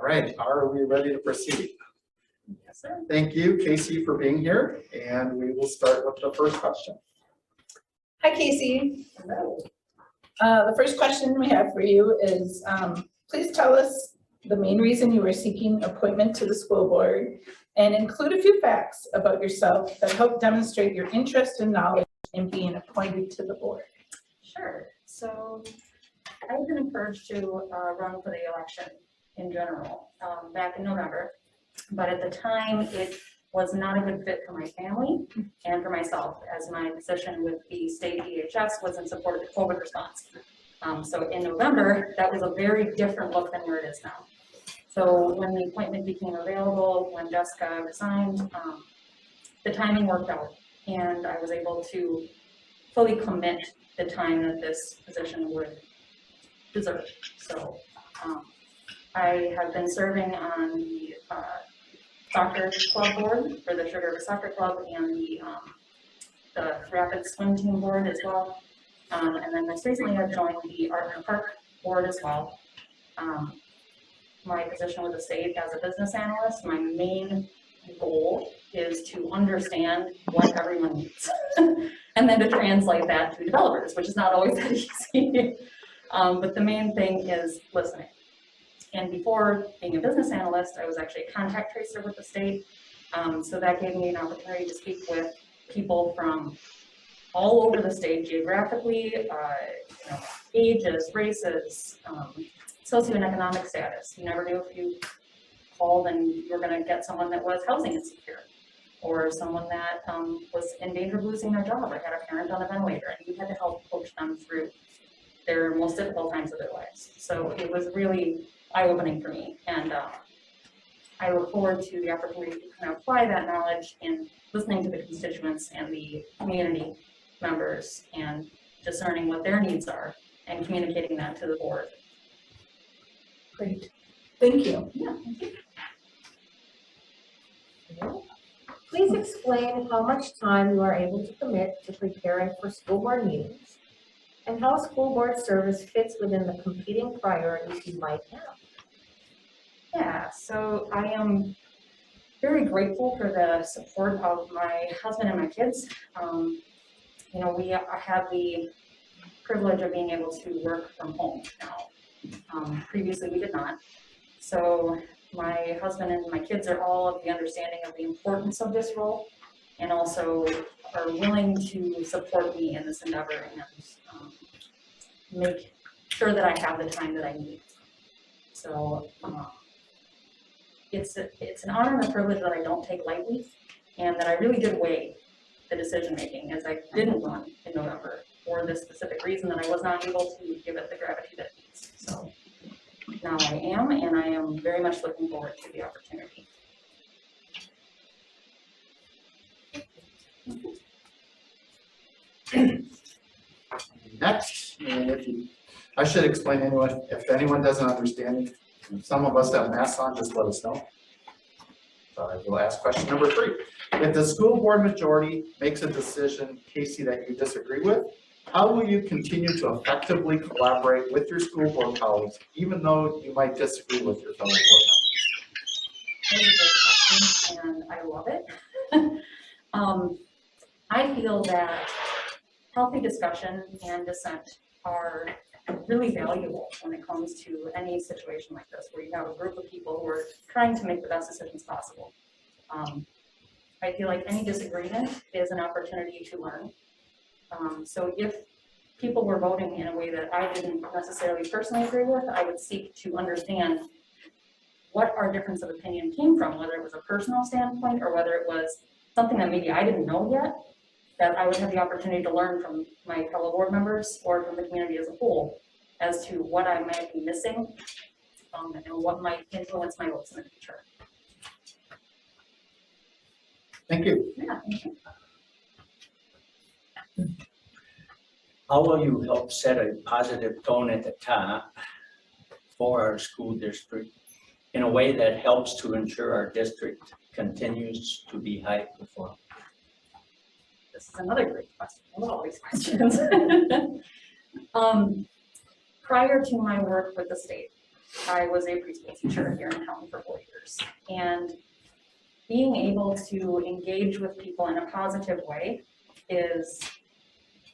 right, are we ready to proceed? Yes, sir. Thank you, Casey, for being here, and we will start with the first question. Hi, Casey. Hello. The first question we have for you is, please tell us the main reason you were seeking appointment to the school board and include a few facts about yourself that help demonstrate your interest and knowledge in being appointed to the board. Sure. So I've been encouraged to run for the election in general back in November, but at the time it was not a good fit for my family and for myself, as my position with the state DHS was in support of the COVID response. So in November, that was a very different look than where it is now. So when the appointment became available, when Jessica resigned, the timing worked out, and I was able to fully commit the time that this position would deserve. So I have been serving on the soccer club board for the Sugar River Soccer Club and the Rapid Swim Team board as well. And then most recently I've joined the Art and Park board as well. My position with the state as a business analyst, my main goal is to understand what everyone needs and then to translate that to developers, which is not always that easy. But the main thing is listening. And before being a business analyst, I was actually a contact tracer with the state. So that gave me an opportunity to speak with people from all over the state geographically, ages, races, socio and economic status. You never knew if you called and you were going to get someone that was housing insecure, or someone that was in danger of losing their job, or had a parent on a ventilator, and you had to help coach them through their most difficult times of their lives. So it was really eye-opening for me, and I look forward to the opportunity to kind of apply that knowledge in listening to the constituents and the community members and discerning what their needs are and communicating that to the board. Great. Thank you. Yeah. Please explain how much time you are able to commit to preparing for school board meetings and how school board service fits within the competing priorities you might have. Yeah, so I am very grateful for the support of my husband and my kids. We have the privilege of being able to work from home now. Previously we did not. So my husband and my kids are all of the understanding of the importance of this role, and also are willing to support me in this endeavor and make sure that I have the time that I need. So it's an honor and a privilege that I don't take lightly, and that I really did weigh the decision making, as I didn't run in November for this specific reason that I was not able to give it the gravity that it needs. So now I am, and I am very much looking forward to the opportunity. Next, I should explain anyway, if anyone doesn't understand, some of us have masks on, just let us know. So I will ask question number 3. If the school board majority makes a decision, Casey, that you disagree with, how will you continue to effectively collaborate with your school board colleagues, even though you might disagree with your fellow board members? That is a great question, and I love it. I feel that healthy discussion and dissent are really valuable when it comes to any situation like this, where you have a group of people who are trying to make the best decisions possible. I feel like any disagreement is an opportunity to learn. So if people were voting in a way that I didn't necessarily personally agree with, I would seek to understand what our difference of opinion came from, whether it was a personal standpoint or whether it was something that maybe I didn't know yet, that I would have the opportunity to learn from my fellow board members or from the community as a whole as to what I might be missing and what might influence my votes in the future. Thank you. Yeah, thank you. How will you help set a positive tone at the top for our school district in a way that helps to ensure our district continues to be high performing? This is another great question. I love all these questions. Prior to my work with the state, I was a preschool teacher here in town for 4 years. And being able to engage with people in a positive way is,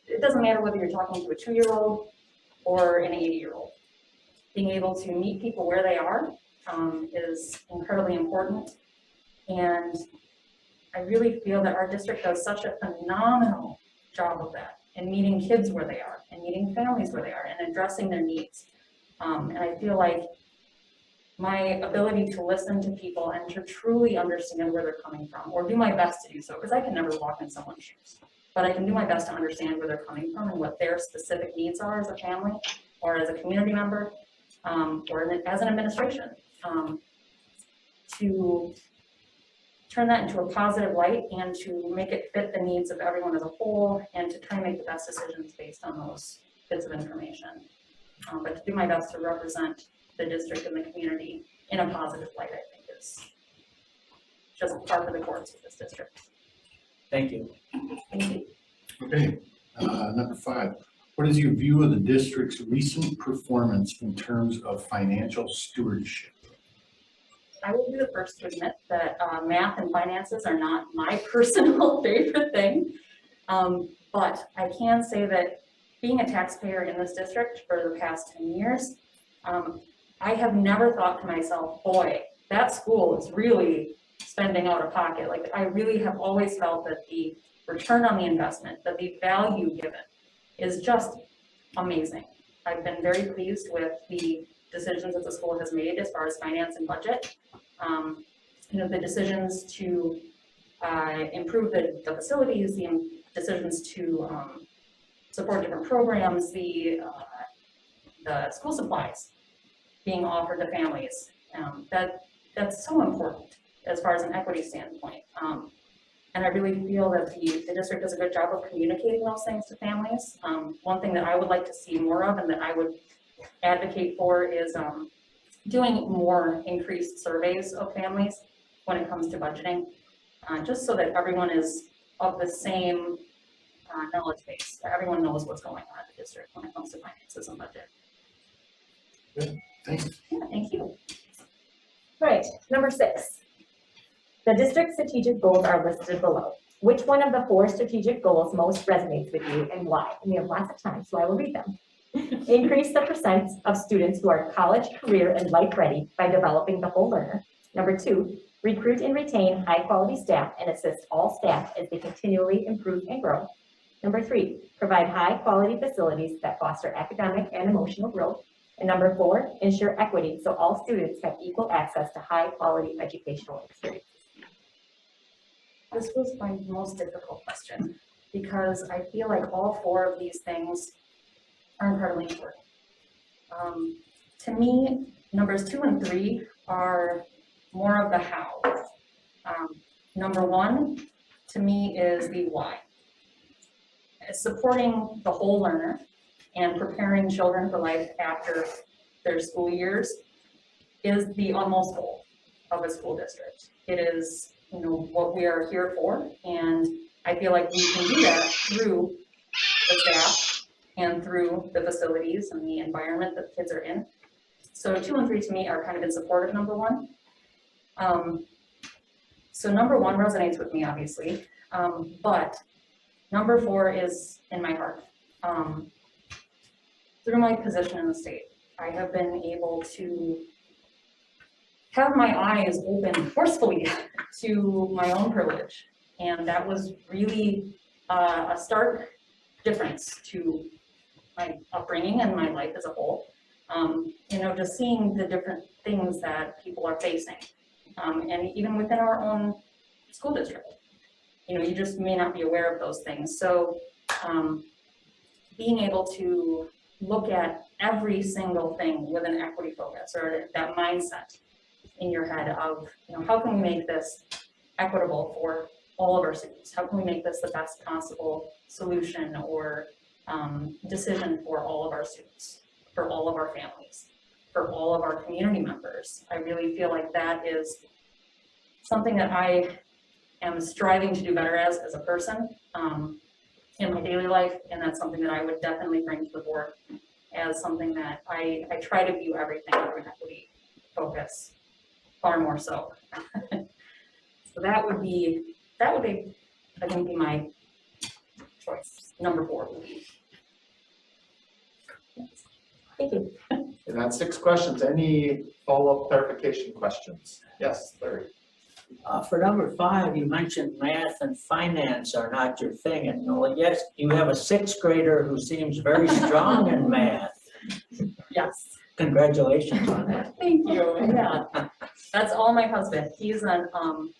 it doesn't matter whether you're talking to a 2-year-old or an 80-year-old. Being able to meet people where they are is incredibly important. And I really feel that our district does such a phenomenal job of that, and meeting kids where they are, and meeting families where they are, and addressing their needs. And I feel like my ability to listen to people and to truly understand where they're coming from, or do my best to do so, because I can never walk in someone's shoes, but I can do my best to understand where they're coming from and what their specific needs are as a family, or as a community member, or as an administration, to turn that into a positive light and to make it fit the needs of everyone as a whole, and to try and make the best decisions based on those bits of information. But to do my best to represent the district and the community in a positive light, I think is just part of the course of this district. Thank you. Thank you. Okay, number 5. What is your view of the district's recent performance in terms of financial stewardship? I will be the first to admit that math and finances are not my personal favorite thing. But I can say that being a taxpayer in this district for the past 10 years, I have never thought to myself, boy, that school is really spending out of pocket. Like, I really have always felt that the return on the investment, that the value given is just amazing. I've been very pleased with the decisions that the school has made as far as finance and budget. The decisions to improve the facilities, the decisions to support different programs, the school supplies being offered to families. That's so important as far as an equity standpoint. And I really feel that the district does a good job of communicating those things to families. One thing that I would like to see more of, and that I would advocate for, is doing more increased surveys of families when it comes to budgeting, just so that everyone is of the same knowledge base, that everyone knows what's going on at the district when it comes to finances and budget. Good, thanks. Yeah, thank you. Right, number 6. The district strategic goals are listed below. Which one of the 4 strategic goals most resonates with you, and why? And we have lots of time, so I will read them. Increase the percent of students who are college, career, and life ready by developing the whole learner. Number 2, recruit and retain high quality staff and assist all staff as they continually improve and grow. Number 3, provide high quality facilities that foster academic and emotional growth. And number 4, ensure equity so all students have equal access to high quality educational experience. This was my most difficult question, because I feel like all 4 of these things are incredibly important. To me, numbers 2 and 3 are more of the how. Number 1, to me, is the why. It's supporting the whole learner and preparing children for life after their school years is the utmost goal of a school district. It is, what we are here for, and I feel like we can do that through the staff and through the facilities and the environment that kids are in. So 2 and 3 to me are kind of in support of number 1. So number 1 resonates with me, obviously, but number 4 is in my heart. Through my position in the state, I have been able to have my eyes open forcefully to my own privilege. And that was really a stark difference to my upbringing and my life as a whole. Just seeing the different things that people are facing. And even within our own school district, you just may not be aware of those things. So being able to look at every single thing with an equity focus, or that mindset in your head of, how can we make this equitable for all of our students? How can we make this the best possible solution or decision for all of our students, for all of our families, for all of our community members? I really feel like that is something that I am striving to do better as a person in my daily life, and that's something that I would definitely bring to the board as something that I try to view everything from an equity focus, far more so. So that would be, I think, be my choice. Number 4 would be. Thank you. And that's 6 questions. Any follow-up clarification questions? Yes, Larry. For number 5, you mentioned math and finance are not your thing, and well, yes, you have a 6th grader who seems very strong in math. Yes. Congratulations on that. Thank you. Yeah, that's all my husband. He's an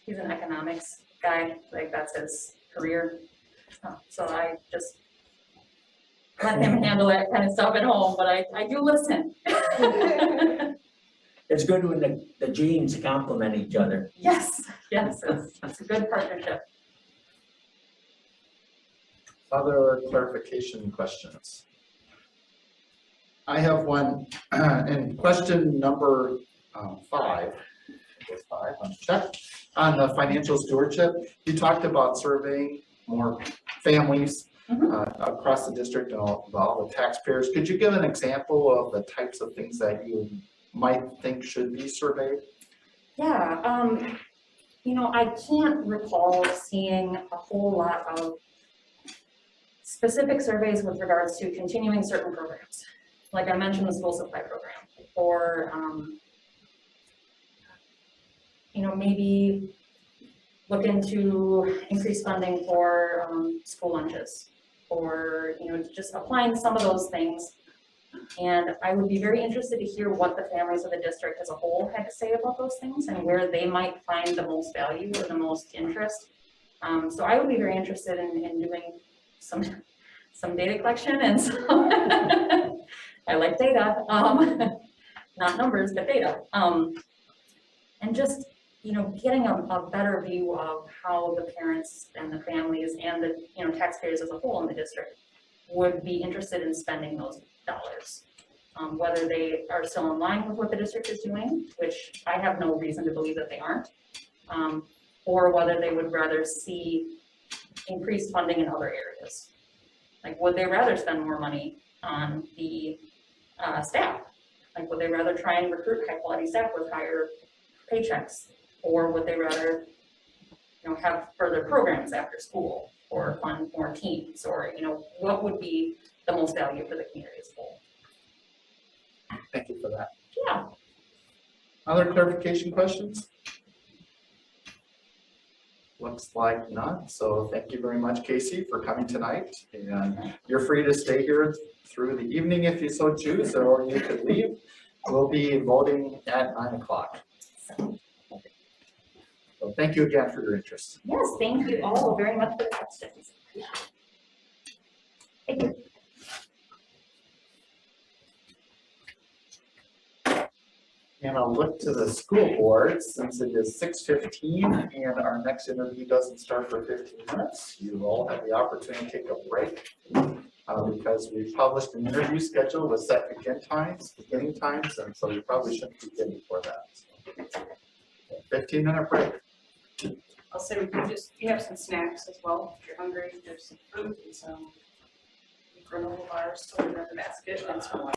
economics guy. Like that's his career. So I just let him handle that kind of stuff at home. But I do listen. It's good when the genes complement each other. Yes. It's a good partnership. Other clarification questions? I have one, and question number 5. There's 5 on the check. On the financial stewardship, you talked about surveying more families across the district and all the taxpayers. Could you give an example of the types of things that you might think should be surveyed? Yeah, you know, I can't recall seeing a whole lot of specific surveys with regards to continuing certain programs. Like I mentioned, the school supply program, or, you know, maybe look into increased funding for school lunches, or, you know, just applying some of those things. And I would be very interested to hear what the families of the district as a whole had to say about those things and where they might find the most value or the most interest. So I would be very interested in doing some data collection and some I like data, not numbers, but data. And just, you know, getting a better view of how the parents and the families and the, you know, taxpayers as a whole in the district would be interested in spending those dollars. Whether they are still in line with what the district is doing, which I have no reason to believe that they aren't, or whether they would rather see increased funding in other areas. Like, would they rather spend more money on the staff? Like, would they rather try and recruit high quality staff with higher paychecks? Or would they rather, you know, have further programs after school or fund more teams? Or, you know, what would be the most value for the community as a whole? Thank you for that. Yeah. Other clarification questions? Looks like none. So thank you very much, Casey, for coming tonight. And you're free to stay here through the evening if you so choose, or you could leave. We'll be voting at 9 o'clock. So thank you again for your interest. Yes, thank you all very much for the questions. Thank you. And I'll look to the school board since it is 6:15 and our next interview doesn't start for 15 minutes. You all have the opportunity to take a break because we published an interview schedule with set beginning times, and so you probably shouldn't begin before that. So, 15-minute break. I'll say we have some snacks as well. If you're hungry, there's some fruit and some granola bars stored in the basket and some water.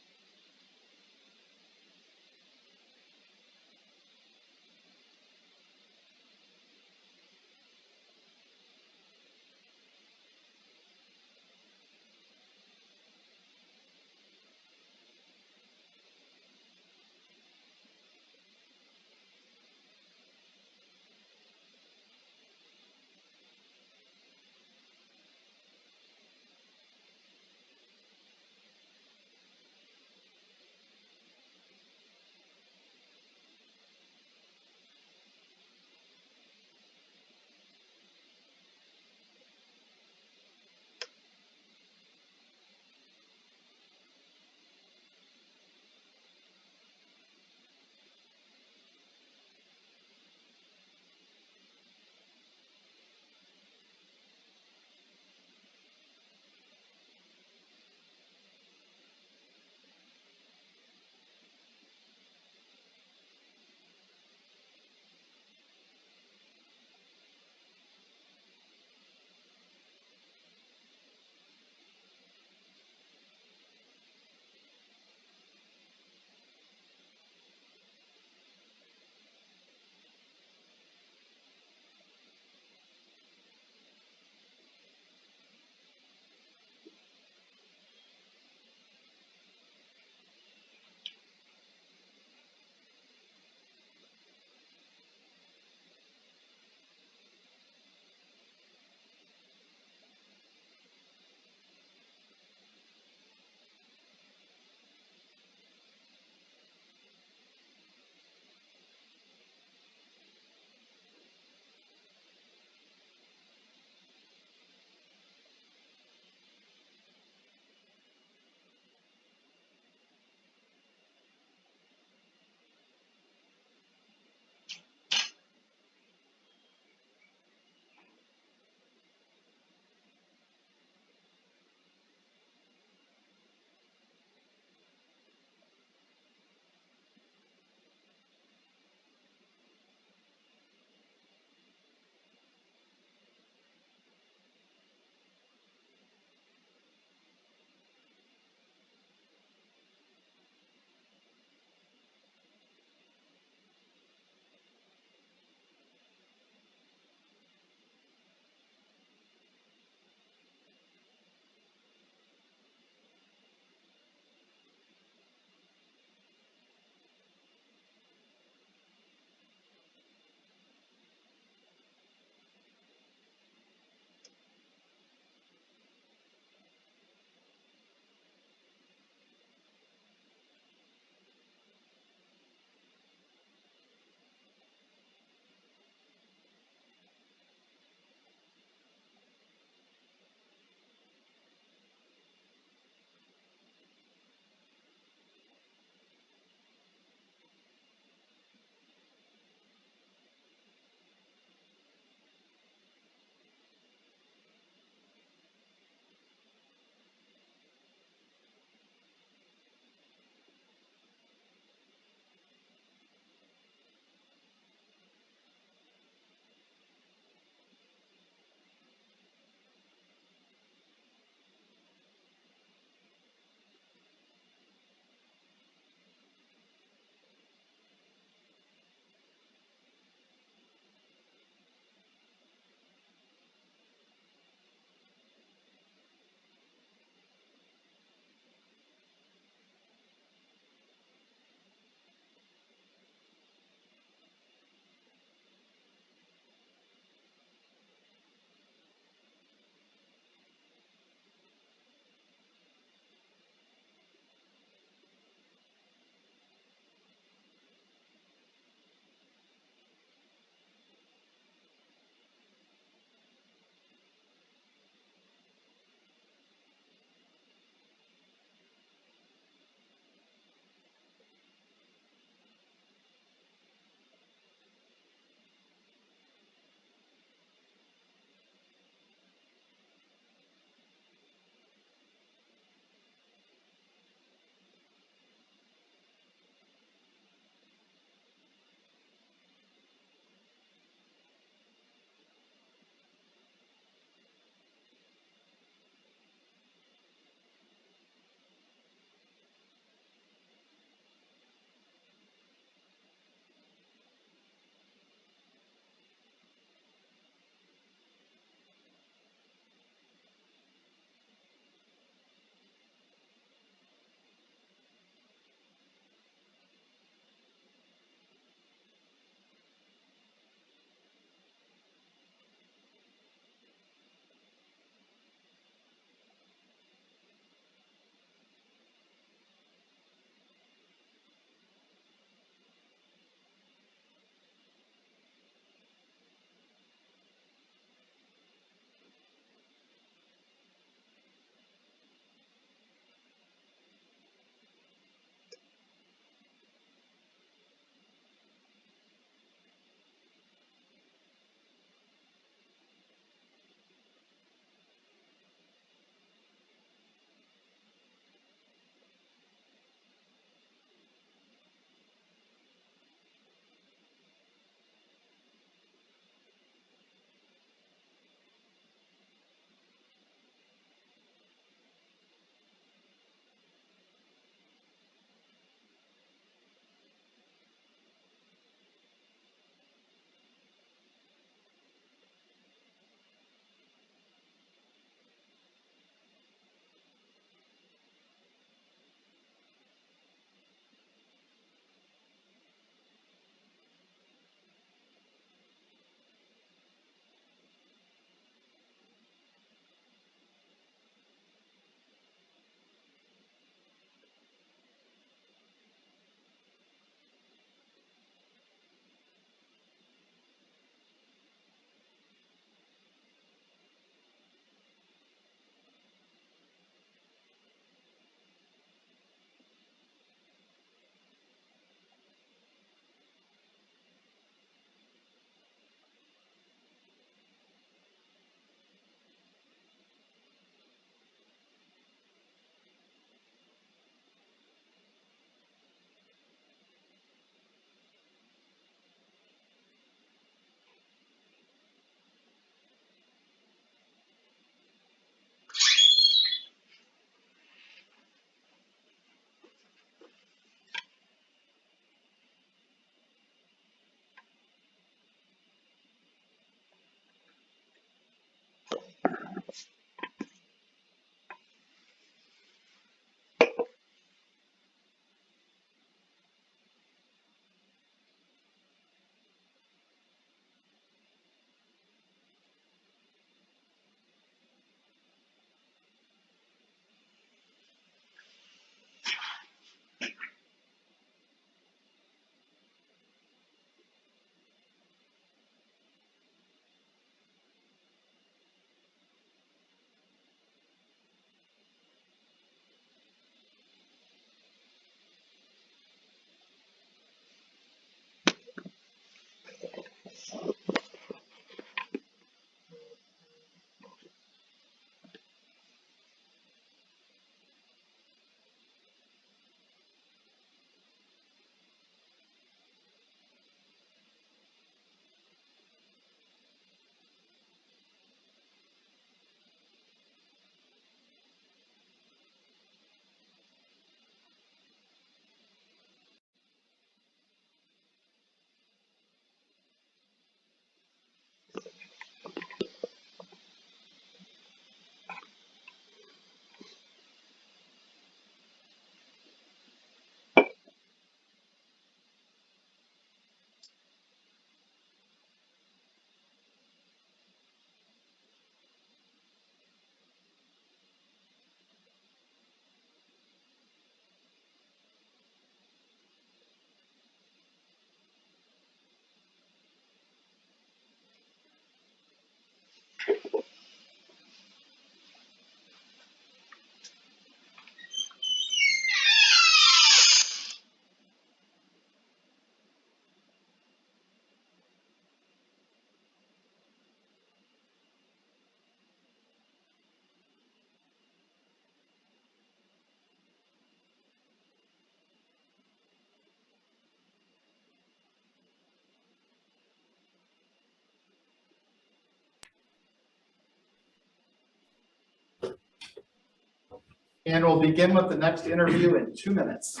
And we'll begin with the next interview in 2 minutes.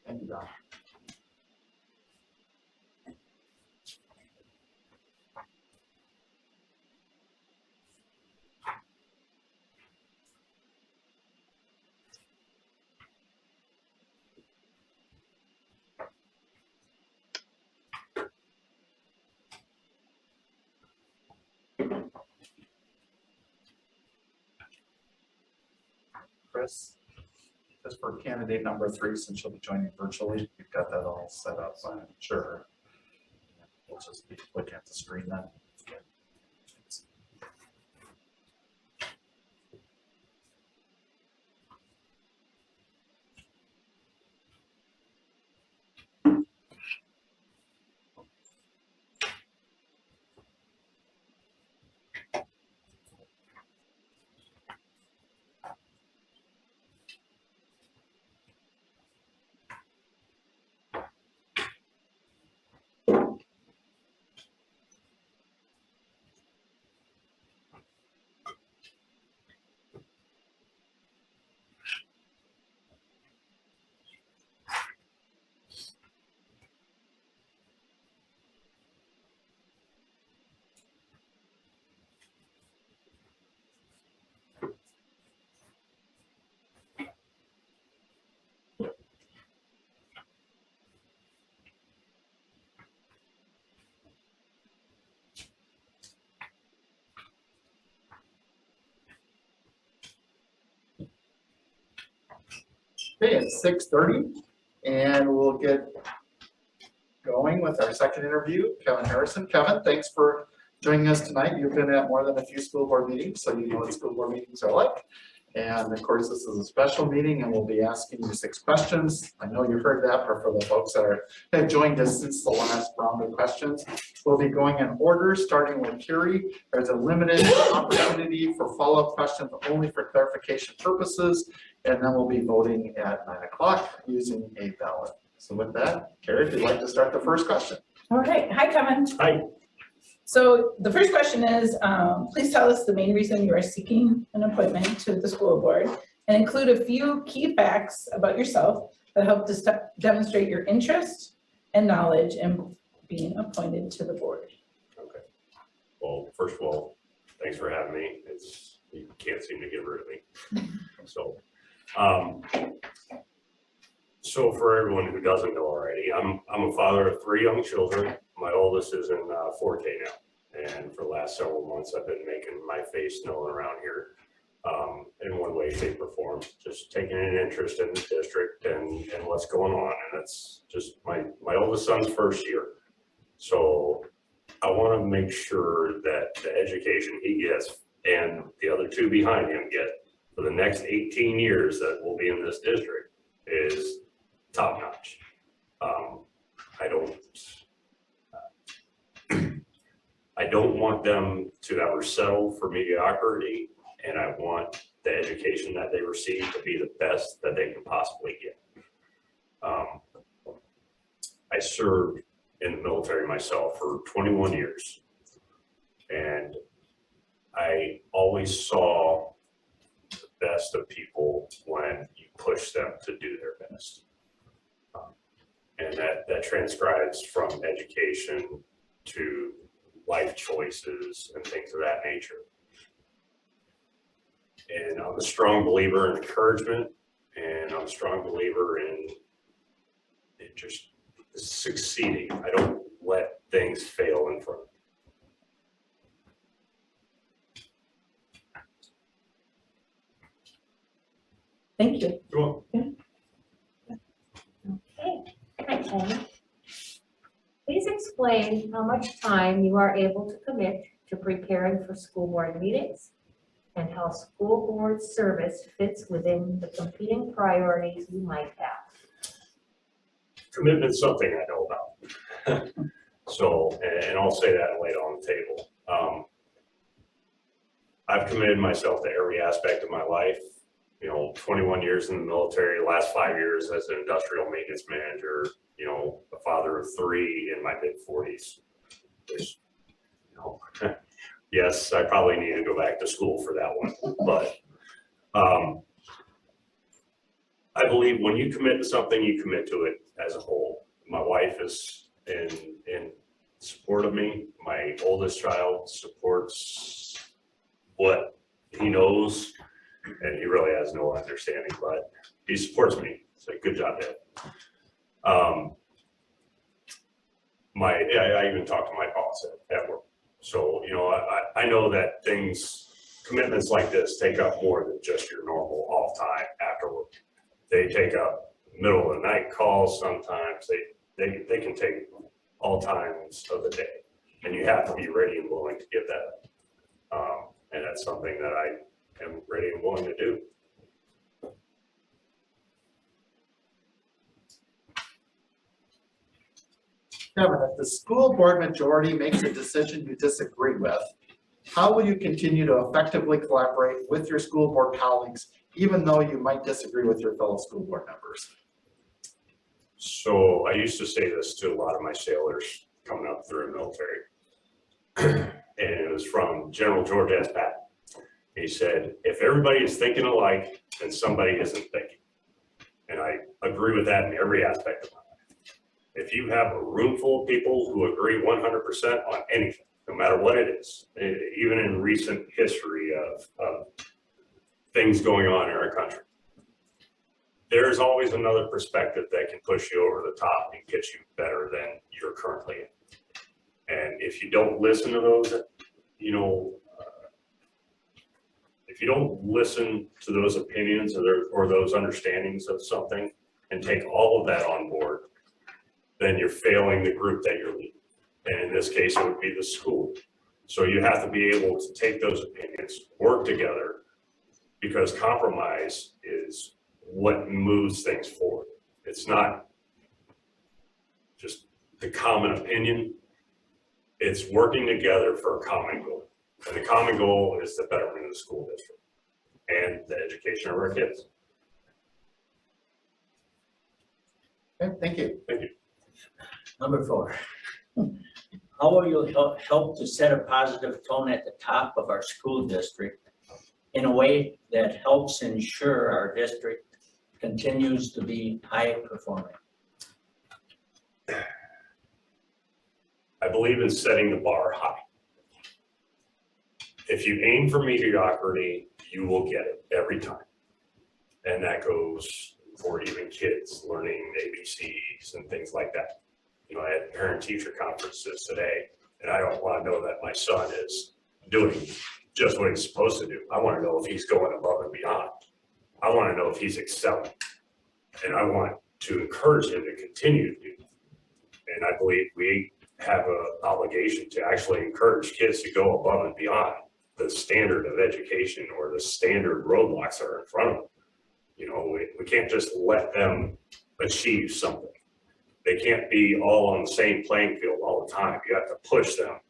Thank you, Don. Chris, just for candidate number 3, since you'll be joining virtually, you've got that all set up, I'm sure. We'll just be looking at the screen then. Okay, it's 6:30, and we'll get going with our second interview, Kevin Harrison. Kevin, thanks for joining us tonight. You've been at more than a few school board meetings, so you know what school board meetings are like. And of course, this is a special meeting, and we'll be asking you 6 questions. I know you heard that, but for the folks that have joined us since the last round of questions, we'll be going in order, starting with Cari. There's a limited opportunity for follow-up questions only for clarification purposes, and then we'll be voting at 9 o'clock using a ballot. So with that, Cari, if you'd like to start the first question. All right, hi Kevin. Hi. So the first question is, please tell us the main reason you are seeking an appointment to the school board and include a few key facts about yourself that help to demonstrate your interest and knowledge in being appointed to the board. Okay. Well, first of all, thanks for having me. You can't seem to get rid of me. So for everyone who doesn't know already, I'm a father of 3 young children. My oldest is in 4K now, and for the last several months, I've been making my face known around here in one way, shape, or form. Just taking an interest in the district and what's going on, and that's just my oldest son's first year. So I want to make sure that the education he gets and the other 2 behind him get for the next 18 years that will be in this district is top notch. I don't want them to ever settle for mediocrity, and I want the education that they receive to be the best that they can possibly get. I served in the military myself for 21 years, and I always saw the best of people when you push them to do their best. And that transcribes from education to life choices and things of that nature. And I'm a strong believer in encouragement, and I'm a strong believer in just succeeding. I don't let things fail in front of me. Thank you. You're welcome. Okay, hi Ken. Please explain how much time you are able to commit to preparing for school board meetings and how school board service fits within the competing priorities you might have. Commitment's something I know about. So, and I'll say that and lay it on the table. I've committed myself to every aspect of my life. 21 years in the military, the last 5 years as an industrial maintenance manager, a father of 3 in my mid-40s. There's, yes, I probably need to go back to school for that one, but I believe when you commit to something, you commit to it as a whole. My wife is in support of me. My oldest child supports what he knows, and he really has no understanding, but he supports me. So good job, Dad. I even talked to my boss at work. So, you know, I know that commitments like this take up more than just your normal off time after work. They take up middle of the night calls sometimes. They can take all times of the day, and you have to be ready and willing to give that up. And that's something that I am ready and willing to do. Kevin, if the school board majority makes a decision you disagree with, how will you continue to effectively collaborate with your school board colleagues, even though you might disagree with your fellow school board members? So I used to say this to a lot of my sailors coming up through the military. And it was from General George S. Patton. He said, if everybody is thinking alike, then somebody isn't thinking. And I agree with that in every aspect of my life. If you have a room full of people who agree 100% on anything, no matter what it is, even in recent history of things going on in our country, there's always another perspective that can push you over the top and get you better than you're currently in. And if you don't listen to those, you know, if you don't listen to those opinions or those understandings of something and take all of that on board, then you're failing the group that you're leading. And in this case, it would be the school. So you have to be able to take those opinions, work together, because compromise is what moves things forward. It's not just the common opinion. It's working together for a common goal. And the common goal is the betterment of the school district and the education of our kids. Okay, thank you. Thank you. Number 4, how will you help to set a positive tone at the top of our school district in a way that helps ensure our district continues to be high performing? I believe in setting the bar high. If you aim for mediocrity, you will get it every time. And that goes for even kids learning ABCs and things like that. You know, I had parent-teacher conferences today, and I don't want to know that my son is doing just what he's supposed to do. I want to know if he's going above and beyond. I want to know if he's excelling. And I want to encourage him to continue to do that. And I believe we have an obligation to actually encourage kids to go above and beyond the standard of education or the standard roadblocks that are in front of them. You know, we can't just let them achieve something. They can't be all on the same playing field all the time. You have to push them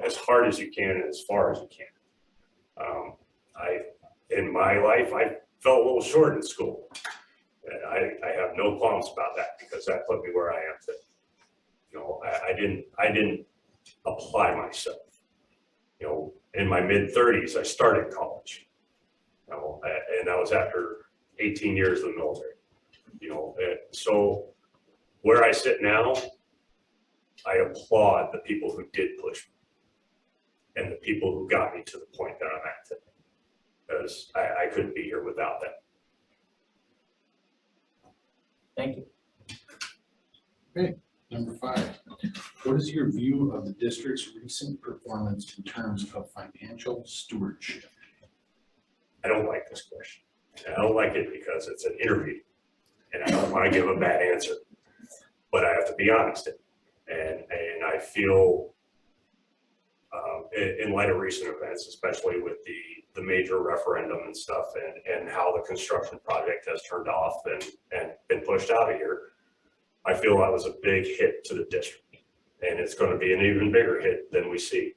as hard as you can and as far as you can. In my life, I fell a little short in school. And I have no qualms about that because that put me where I am today. You know, I didn't apply myself. You know, in my mid-30s, I started college. You know, and that was after 18 years of the military. You know, so where I sit now, I applaud the people who did push me and the people who got me to the point that I'm at today, because I couldn't be here without them. Thank you. Okay, number 5, what is your view of the district's recent performance in terms of financial stewardship? I don't like this question. And I don't like it because it's an interview and I don't want to give a bad answer, but I have to be honest. And I feel in light of recent events, especially with the major referendum and stuff and how the construction project has turned off and been pushed out of here, I feel that was a big hit to the district and it's going to be an even bigger hit than we see.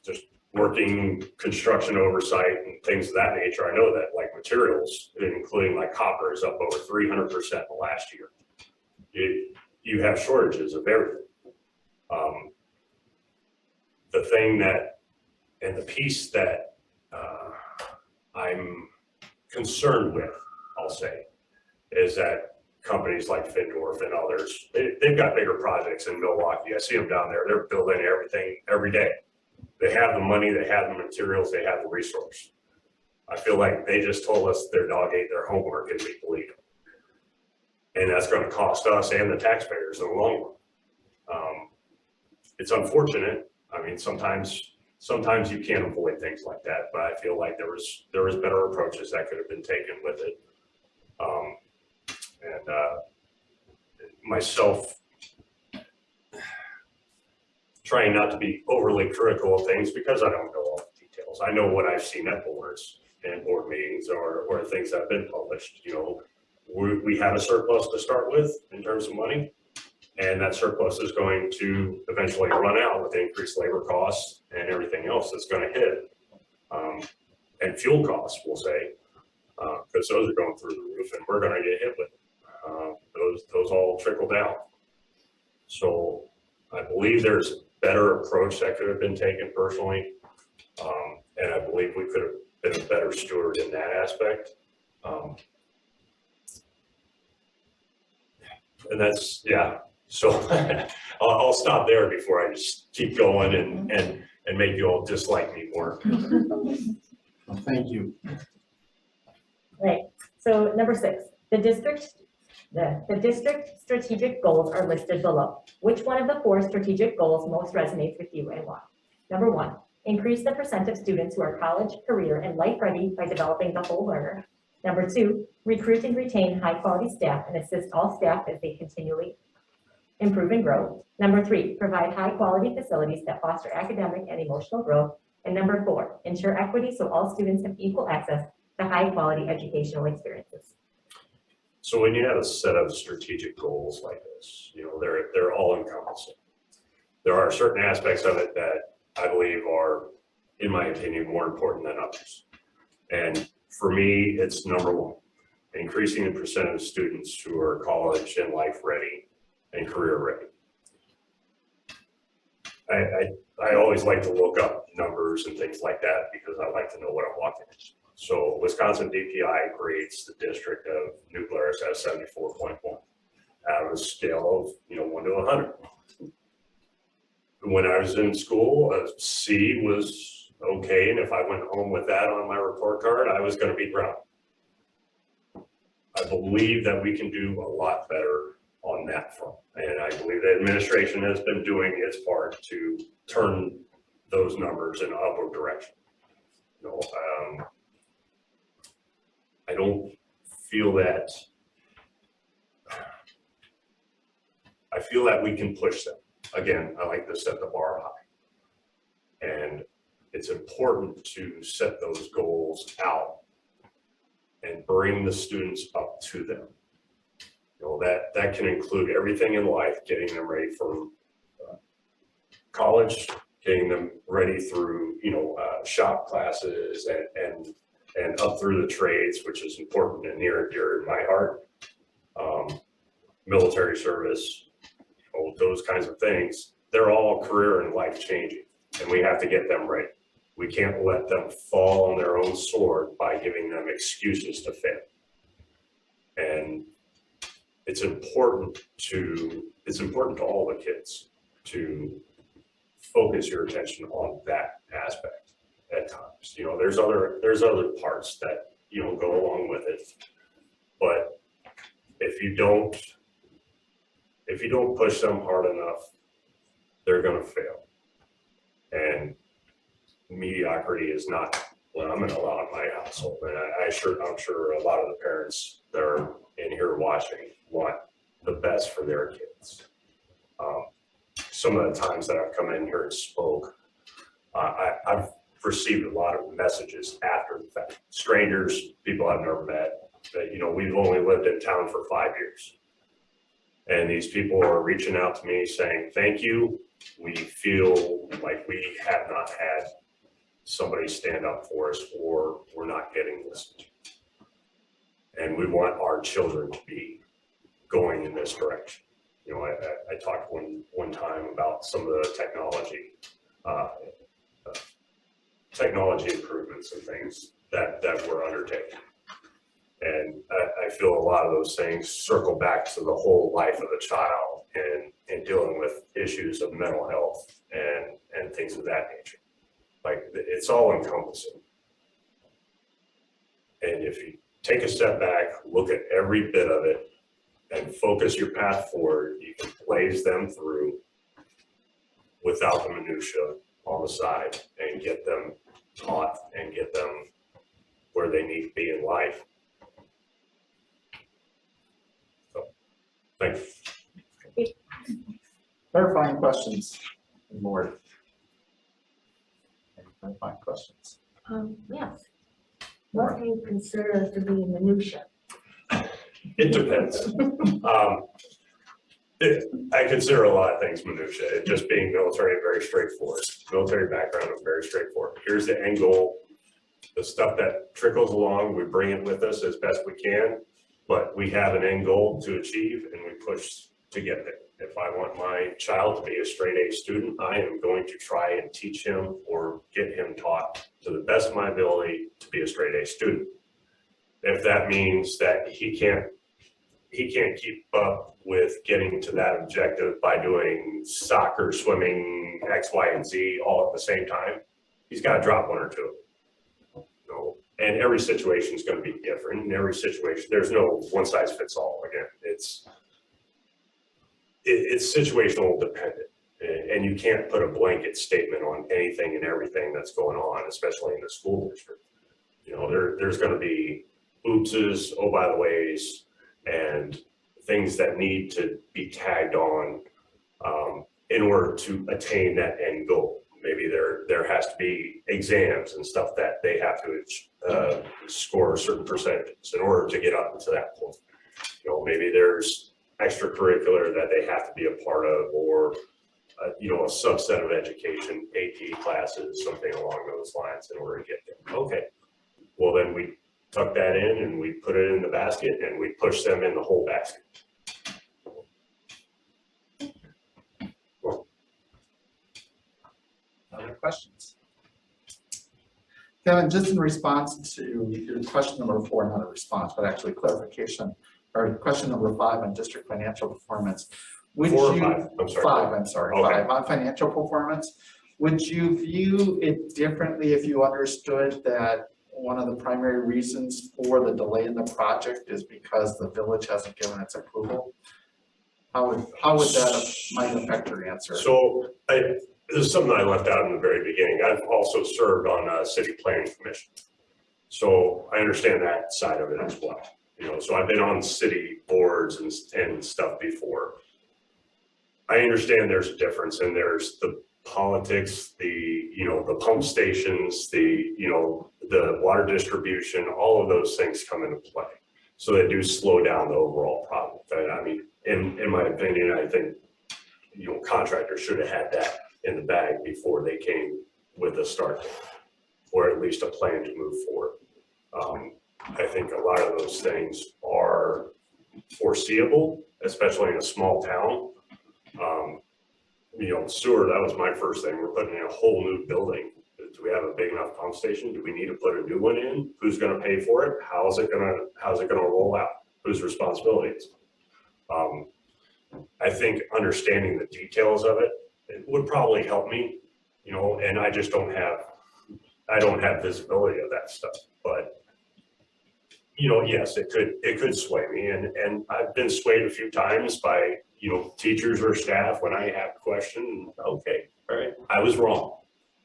Just working construction oversight and things of that nature, I know that like materials, including like copper, is up over 300% in the last year. You have shortages of everything. the thing that, and the piece that I'm concerned with, I'll say, is that companies like Findorf and others, they've got bigger projects in Milwaukee. I see them down there. They're building everything every day. They have the money, they have the materials, they have the resource. I feel like they just told us their dog ate their homework and we believe them. And that's going to cost us and the taxpayers in the long run. It's unfortunate. I mean, sometimes you can't avoid things like that, but I feel like there was better approaches that could have been taken with it. Myself, trying not to be overly critical of things because I don't know all the details. I know what I've seen at boards and board meetings or things that have been published. You know, we have a surplus to start with in terms of money, and that surplus is going to eventually run out with increased labor costs and everything else that's going to hit, and fuel costs, we'll say, because those are going through the roof, and we're going to get hit with it. Those all trickle down. So I believe there's a better approach that could have been taken personally, and I believe we could have been a better steward in that aspect. And that's, yeah, so I'll stop there before I just keep going and make you all dislike me more. Well, thank you. Right, so number 6, the district strategic goals are listed below. Which one of the 4 strategic goals most resonates with you and why? Number 1, increase the percent of students who are college, career, and life ready by developing the whole learner. Number 2, recruit and retain high quality staff and assist all staff as they continually improve and grow. Number 3, provide high quality facilities that foster academic and emotional growth. And number 4, ensure equity so all students have equal access to high quality educational experiences. So when you have a set of strategic goals like this, you know, they're all encompassing. There are certain aspects of it that I believe are, in my opinion, more important than others. And for me, it's number 1, increasing the percent of students who are college and life ready and career ready. I always like to look up numbers and things like that because I like to know what I'm walking into. So Wisconsin DPI grades the district of New Glarus at 74.1 out of a scale of 1 to 100. When I was in school, a C was okay, and if I went home with that on my report card, I was going to be proud. I believe that we can do a lot better on that front, and I believe the administration has been doing its part to turn those numbers in an upward direction. I don't feel that. I feel that we can push them. Again, I like to set the bar high. And it's important to set those goals out and bring the students up to them. That can include everything in life, getting them ready for college, getting them ready through, shop classes and up through the trades, which is important and near and dear to my heart. Military service, those kinds of things, they're all career and life changing, and we have to get them ready. We can't let them fall on their own sword by giving them excuses to fail. And it's important to all the kids to focus your attention on that aspect at times. There's other parts that go along with it, but if you don't push them hard enough, they're going to fail. And mediocrity is not what I'm going to allow in my household. And I'm sure a lot of the parents that are in here watching want the best for their kids. Some of the times that I've come in here and spoke, I've received a lot of messages after the fact. Strangers, people I've never met, that we've only lived in town for 5 years. And these people are reaching out to me saying, thank you. We feel like we have not had somebody stand up for us, or we're not getting listened to. And we want our children to be going in this direction. I talked one time about some of the technology technology improvements and things that we're undertaking. And I feel a lot of those things circle back to the whole life of a child and dealing with issues of mental health and things of that nature. Like, it's all encompassing. And if you take a step back, look at every bit of it, and focus your path forward, you can blaze them through without the minutia on the side and get them taught and get them where they need to be in life. So, thanks. Clarifying questions, Lord. Any clarifying questions? Yes. What do you consider to be minutia? It depends. I consider a lot of things minutia. It just being military, very straightforward. Military background is very straightforward. Here's the end goal. The stuff that trickles along, we bring it with us as best we can, but we have an end goal to achieve and we push to get there. If I want my child to be a straight A student, I am going to try and teach him or get him taught to the best of my ability to be a straight A student. If that means that he can't keep up with getting to that objective by doing soccer, swimming, X, Y, and Z all at the same time, he's got to drop one or two. And every situation is going to be different. In every situation, there's no one size fits all. Again, it's situational dependent, and you can't put a blanket statement on anything and everything that's going on, especially in the school district. There's going to be oopses, oh by the ways, and things that need to be tagged on in order to attain that end goal. Maybe there has to be exams and stuff that they have to score certain percentages in order to get up to that point. Maybe there's extracurricular that they have to be a part of, or a subset of education, AP classes, something along those lines in order to get there. Okay, well then we tuck that in and we put it in the basket and we push them in the whole basket. Other questions? Kevin, just in response to your question number 4, not a response, but actually clarification, or question number 5 on district financial performance. Would 4 or you, 5? I'm sorry. 5, I'm sorry, Okay. 5 on financial performance. Would you view it differently if you understood that one of the primary reasons for the delay in the project is because the village hasn't given its approval? How would that might affect your answer? So this is something I left out in the very beginning. I've also served on a city planning commission. So I understand that side of it as well. So I've been on city boards and stuff before. I understand there's a difference, and there's the politics, the pump stations, the water distribution, all of those things come into play. So they do slow down the overall problem. I mean, in my opinion, I think, contractors should have had that in the bag before they came with a start date, or at least a plan to move forward. I think a lot of those things are foreseeable, especially in a small town. Sewer, that was my first thing. We're putting in a whole new building. Do we have a big enough pump station? Do we need to put a new one in? Who's going to pay for it? How's it going to roll out? Whose responsibility is it? I think understanding the details of it would probably help me, and I just don't have visibility of that stuff. But yes, it could sway me, and I've been swayed a few times by teachers or staff when I have a question. Okay, all right, I was wrong,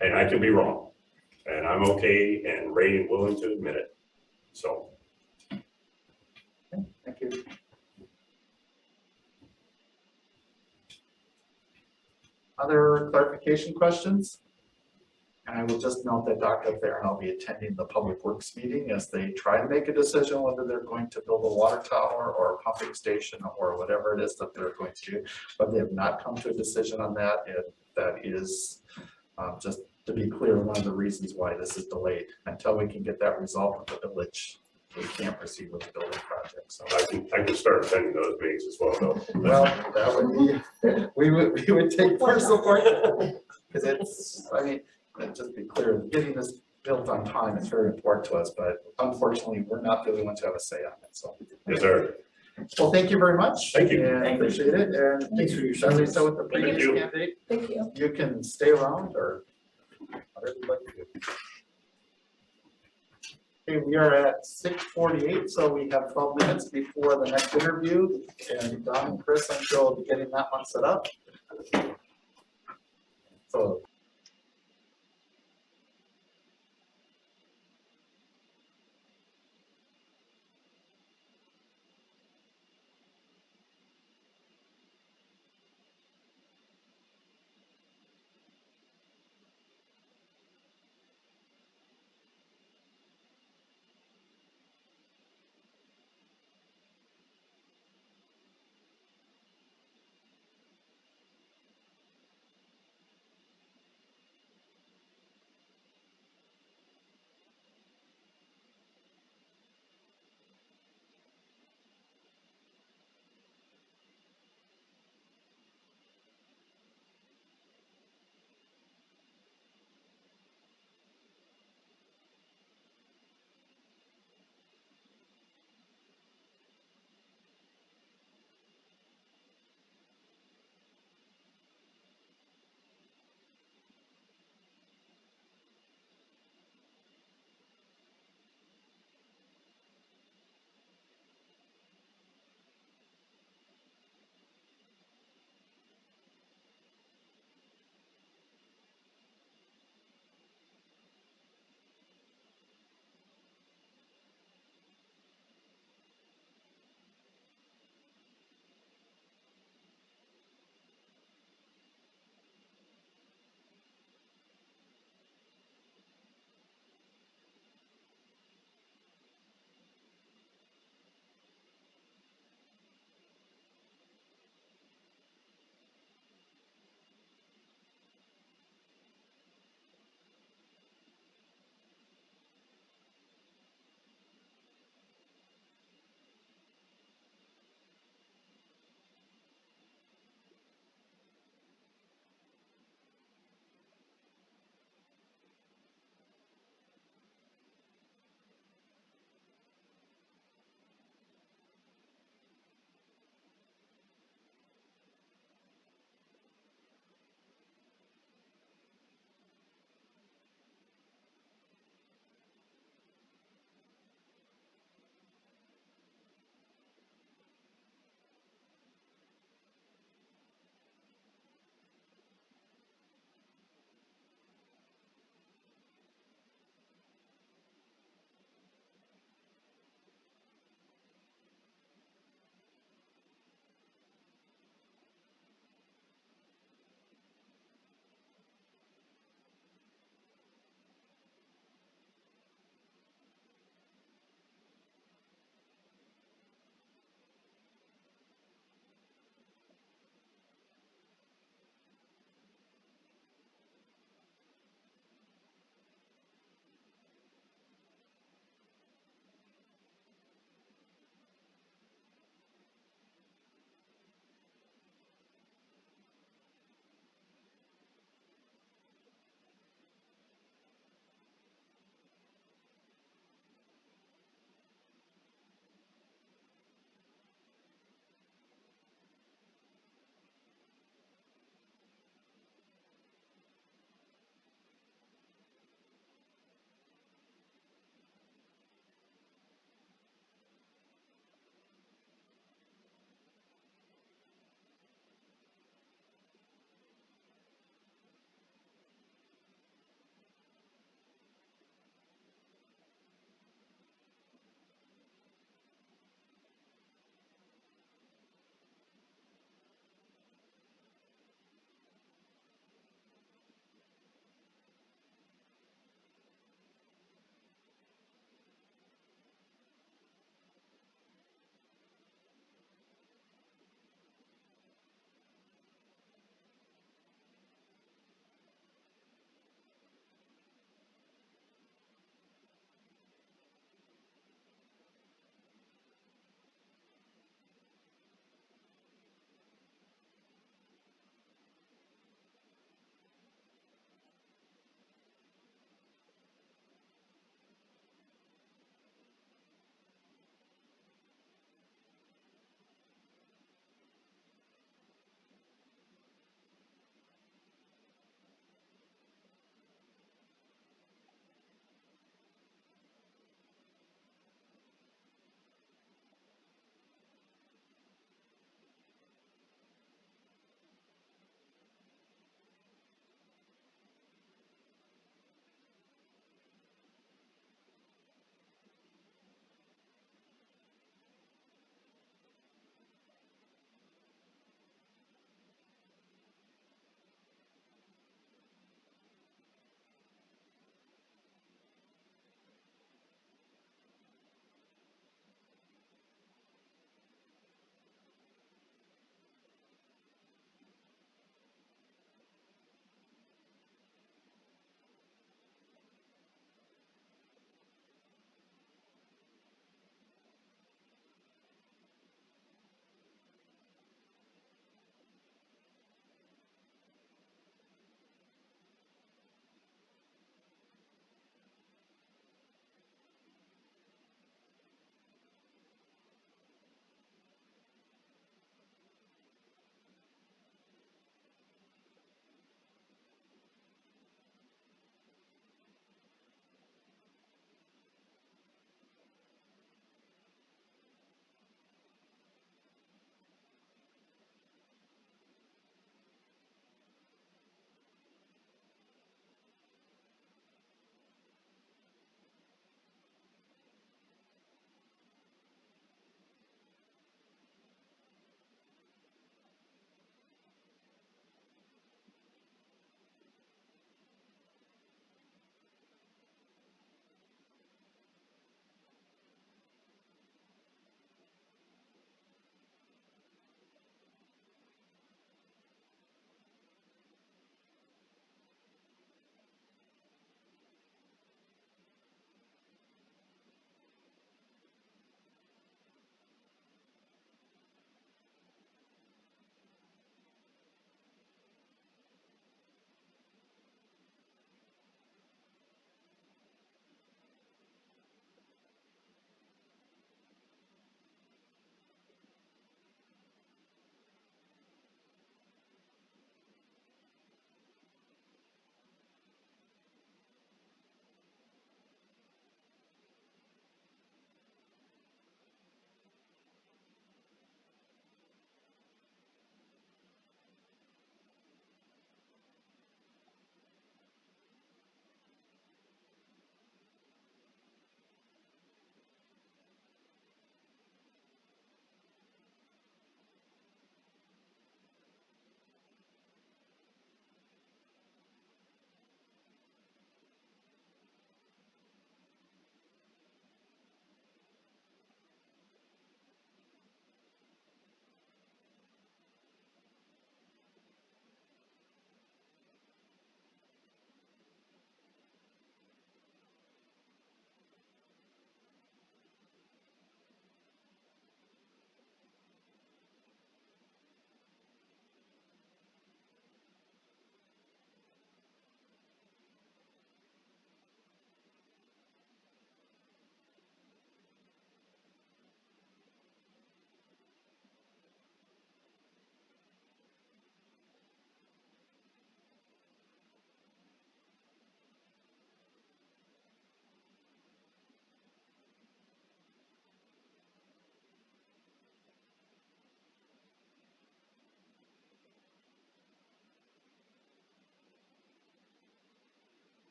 and I can be wrong, and I'm okay and ready and willing to admit it. So, Okay, thank you. Other clarification questions? And I will just note that Dr. Thayer and I'll be attending the Public Works meeting as they try to make a decision whether they're going to build a water tower or a pumping station or whatever it is that they're going to do. But they have not come to a decision on that. That is, just to be clear, one of the reasons why this is delayed. Until we can get that resolved with the village, we can't proceed with the building project. So I can start attending those meetings as well, though. well, that would be, we would take full support. Because it's, I mean, let's just be clear, getting this built on time is very important to us, but unfortunately, we're not the only ones who have a say on it, so. Yes, sir. Well, thank you very much. Thank you. And Thank you. appreciate it, and Thanks for your as we service. said with the Thank previous you. candidate, Thank you. you can stay around or whatever you'd like to do. Okay, we are at 6:48, so we have 12 minutes before the next interview. And Don and Chris, I'm sure will be getting that one set up. So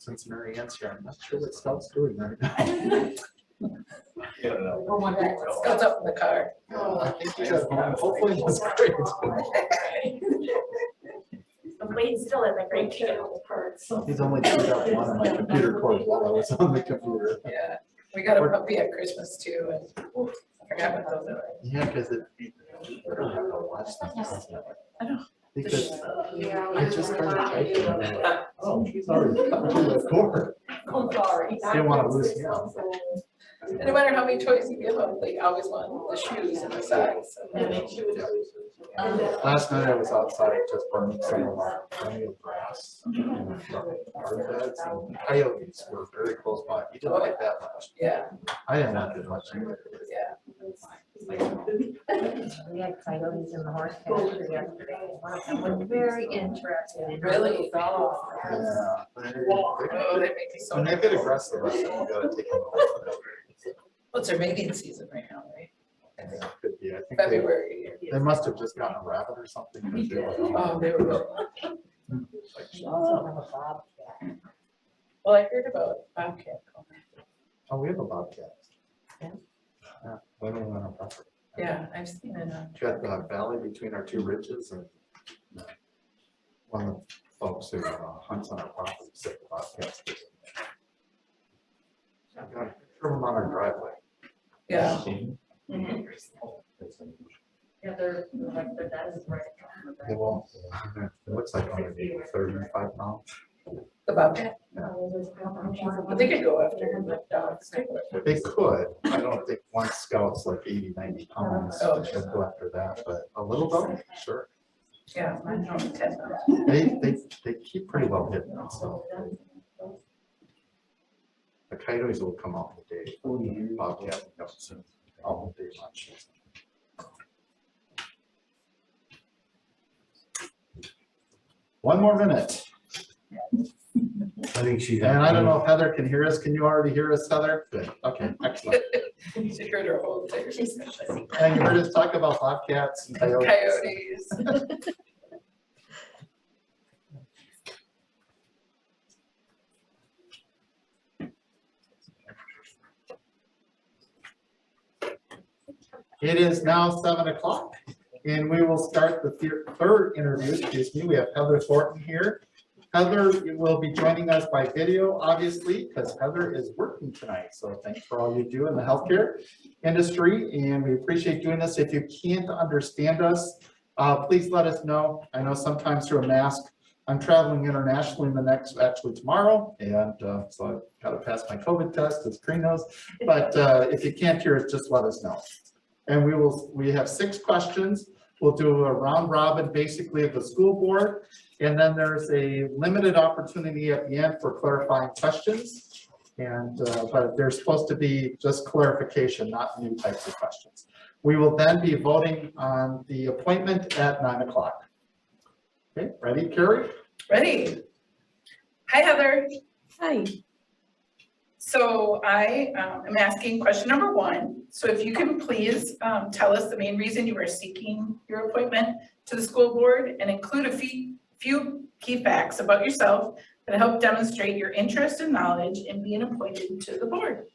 since Mary Ann's here, I'm not sure what Scout's doing right now. Scott's up in the car. I think he's at home. Hopefully it's great. I'm waiting still at the great. He's only turned out one on my computer cord while I was on the computer. Yeah, we got a puppy at Christmas too, and I forgot what those are. Yeah, because it, I don't have to watch things. I know. Because I just started typing. And I'm like, oh, sorry, cut through the cord. I'm sorry. Didn't want to lose him. And no matter how many toys you give them, they always want the shoes and the socks. Last night I was outside just burning some of our perennial grass. And garden beds, and coyotes were very close by. He didn't like that much. Yeah, I didn't like it much either. yeah. We had coyotes in the horse pasture yesterday. One of them was very interested in. Really? Yeah. Oh, they make me so. When they get aggressive, you gotta take them away. Well, it's their mating season right now, right? Could be. I think February. they must have just gotten a rabbit or something. Oh, they were good. Also have a bobcat. Well, I heard about bobcat. Oh, we have a bobcat. Yeah. Yeah, living on our property. Yeah, I've seen it on. Got the valley between our two ridges, and one of the folks who hunts on our property said the bobcats. Got a picture of them on our driveway. Yeah. Yeah, they're like, that is right. They won't. It looks like only 35 pounds. The bobcat. Yeah. But they could go after the dogs. They could. I don't think one scout's like 80, 90 pounds. Oh. They should go after that, but a little dog, sure. Yeah, mine's only 10 pounds. They keep pretty well hidden, so. The coyotes will come out in the day. Bobcat, no, so all day much. One more minute. I think she. And I don't know if Heather can hear us. Can you already hear us, Heather? Good. Okay, excellent. She heard her whole entire discussion. And you heard us talk about bobcats and coyotes. Coyotes. It is now 7 o'clock, and we will start the third interview. Excuse me. We have Heather Thornton here. Heather will be joining us by video, obviously, because Heather is working tonight. So thanks for all you do in the healthcare industry, and we appreciate doing this. If you can't understand us, please let us know. I know sometimes through a mask. I'm traveling internationally actually tomorrow, and so I've got to pass my COVID test, as Corrine knows. But if you can't hear us, just let us know. And we have 6 questions. We'll do a round robin basically of the school board. And then there's a limited opportunity at the end for clarifying questions. And but they're supposed to be just clarification, not new types of questions. We will then be voting on the appointment at 9 o'clock. Okay, ready, Cari? Ready? Hi, Heather. Hi. So I am asking question number 1. So if you can please tell us the main reason you are seeking your appointment to the school board and include a few key facts about yourself that help demonstrate your interest and knowledge in being appointed to the board.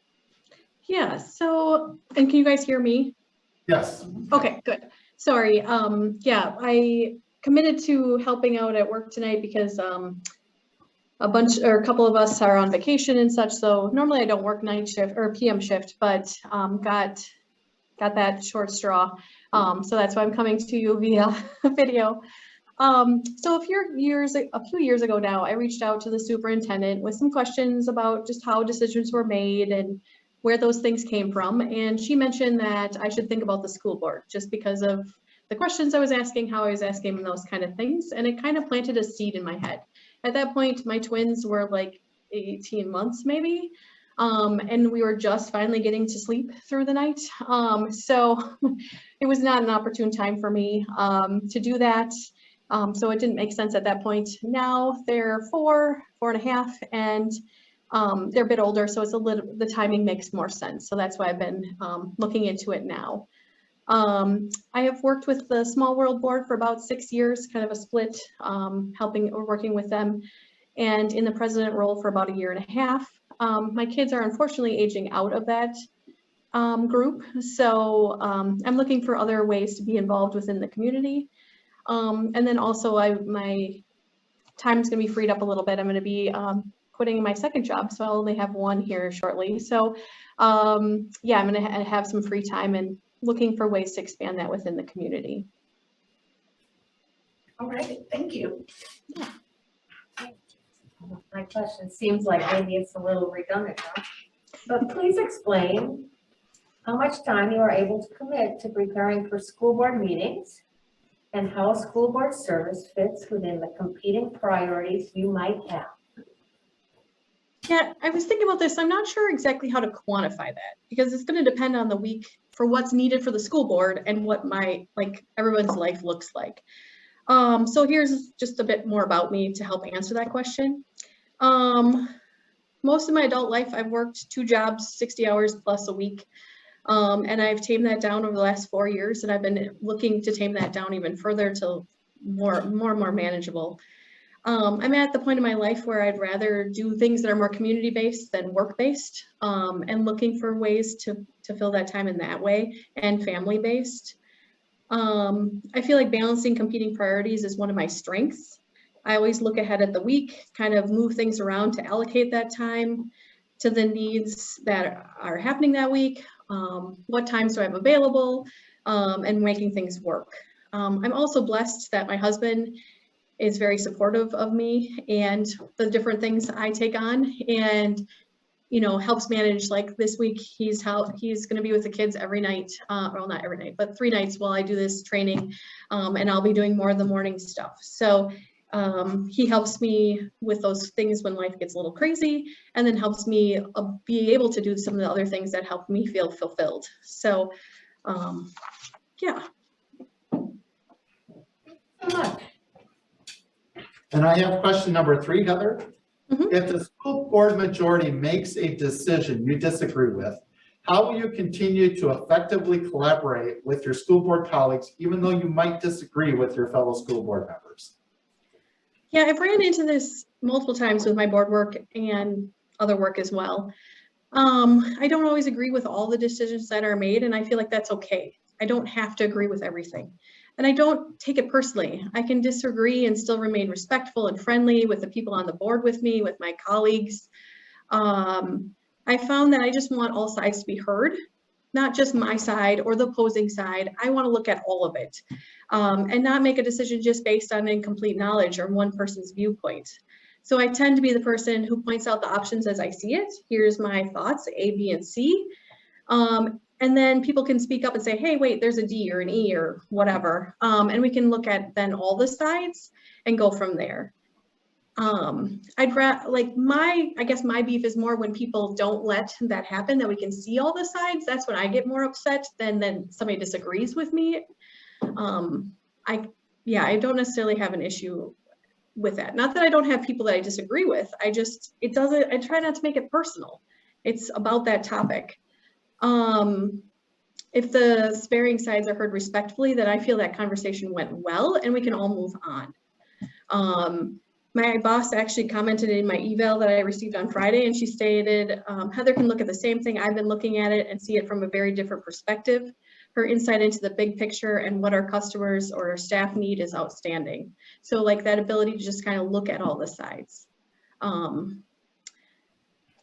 Yeah, so, and can you guys hear me? Yes. Okay, good. Sorry. Yeah, I committed to helping out at work tonight because a couple of us are on vacation and such. So normally I don't work night shift or PM shift, but got that short straw. So that's why I'm coming to you via video. So a few years ago now, I reached out to the superintendent with some questions about just how decisions were made and where those things came from. And she mentioned that I should think about the school board just because of the questions I was asking, how I was asking those kind of things. And it kind of planted a seed in my head. At that point, my twins were like 18 months maybe. And we were just finally getting to sleep through the night. So it was not an opportune time for me to do that. So it didn't make sense at that point. Now they're 4.5, and they're a bit older, so the timing makes more sense. So that's why I've been looking into it now. I have worked with the Small World Board for about 6 years, kind of a split, working with them. and in the president role for about 1.5 years. My kids are unfortunately aging out of that group, so I'm looking for other ways to be involved within the community. And then also my time's gonna be freed up a little bit. I'm gonna be quitting my second job, so I'll only have one here shortly. So yeah, I'm gonna have some free time and looking for ways to expand that within the community. All right, thank you. My question seems like maybe it's a little redundant, huh? But please explain how much time you are able to commit to preparing for school board meetings and how school board service fits within the competing priorities you might have. Yeah, I was thinking about this. I'm not sure exactly how to quantify that because it's going to depend on the week for what's needed for the school board and what everyone's life looks like. So here's just a bit more about me to help answer that question. Most of my adult life, I've worked 2 jobs, 60 hours plus a week. And I've tamed that down over the last 4 years, and I've been looking to tame that down even further to more and more manageable. I'm at the point in my life where I'd rather do things that are more community-based than work-based, and looking for ways to fill that time in that way and family-based. I feel like balancing competing priorities is one of my strengths. I always look ahead at the week, kind of move things around to allocate that time to the needs that are happening that week, what times do I have available, and making things work. I'm also blessed that my husband is very supportive of me and the different things I take on, and helps manage. Like this week, he's going to be with the kids every night, well, not every night, but 3 nights while I do this training, and I'll be doing more of the morning stuff. So he helps me with those things when life gets a little crazy, and then helps me be able to do some of the other things that help me feel fulfilled. So, yeah. And I have question number 3, Heather. Mhm. If the school board majority makes a decision you disagree with, how will you continue to effectively collaborate with your school board colleagues, even though you might disagree with your fellow school board members? Yeah, I've ran into this multiple times with my board work and other work as well. I don't always agree with all the decisions that are made, and I feel like that's okay. I don't have to agree with everything. And I don't take it personally. I can disagree and still remain respectful and friendly with the people on the board with me, with my colleagues. I found that I just want all sides to be heard, not just my side or the opposing side. I want to look at all of it, and not make a decision just based on incomplete knowledge or one person's viewpoint. So I tend to be the person who points out the options as I see it. Here's my thoughts, A, B, and C. And then people can speak up and say, hey, wait, there's a D or an E or whatever. And we can look at then all the sides and go from there. I guess my beef is more when people don't let that happen, that we can see all the sides. That's when I get more upset than somebody disagrees with me. I don't necessarily have an issue with that. Not that I don't have people that I disagree with. I try not to make it personal. It's about that topic. If the sparing sides are heard respectfully, then I feel that conversation went well and we can all move on. My boss actually commented in my eval that I received on Friday, and she stated, Heather can look at the same thing I've been looking at it and see it from a very different perspective. Her insight into the big picture and what our customers or our staff need is outstanding. So like that ability to just kind of look at all the sides.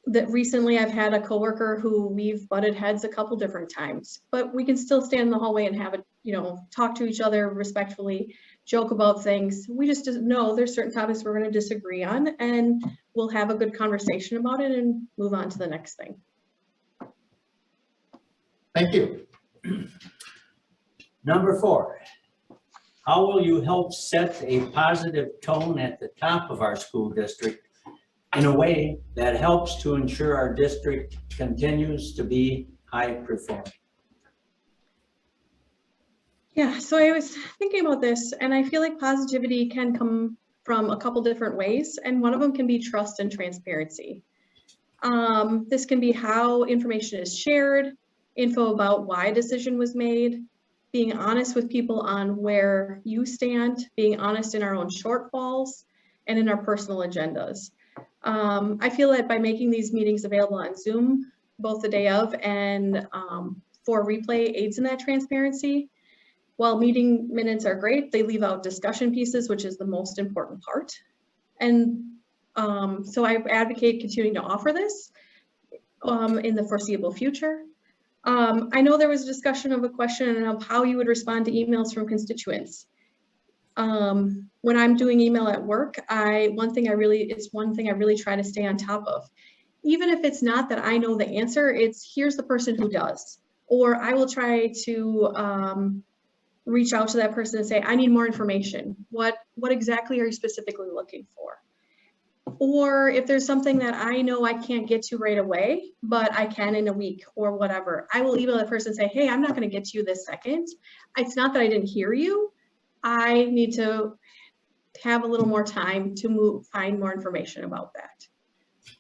That recently I've had a coworker who we've butted heads a couple different times, but we can still stand in the hallway and have talk to each other respectfully, joke about things. We just know there's certain topics we're going to disagree on, and we'll have a good conversation about it and move on to the next thing. Thank you. Number 4, how will you help set a positive tone at the top of our school district in a way that helps to ensure our district continues to be high performing? Yeah, so I was thinking about this, and I feel like positivity can come from a couple different ways, and one of them can be trust and transparency. This can be how information is shared, info about why a decision was made, being honest with people on where you stand, being honest in our own shortfalls, and in our personal agendas. I feel that by making these meetings available on Zoom, both the day of and for replay aids in that transparency. While meeting minutes are great, they leave out discussion pieces, which is the most important part. And so I advocate continuing to offer this in the foreseeable future. I know there was a discussion of a question of how you would respond to emails from constituents. When I'm doing email at work, it's one thing I really try to stay on top of. Even if it's not that I know the answer, it's here's the person who does. Or I will try to reach out to that person and say, I need more information. What exactly are you specifically looking for? Or if there's something that I know I can't get to right away, but I can in a week or whatever, I will email that person and say, hey, I'm not going to get to you this second. It's not that I didn't hear you. I need to have a little more time to find more information about that,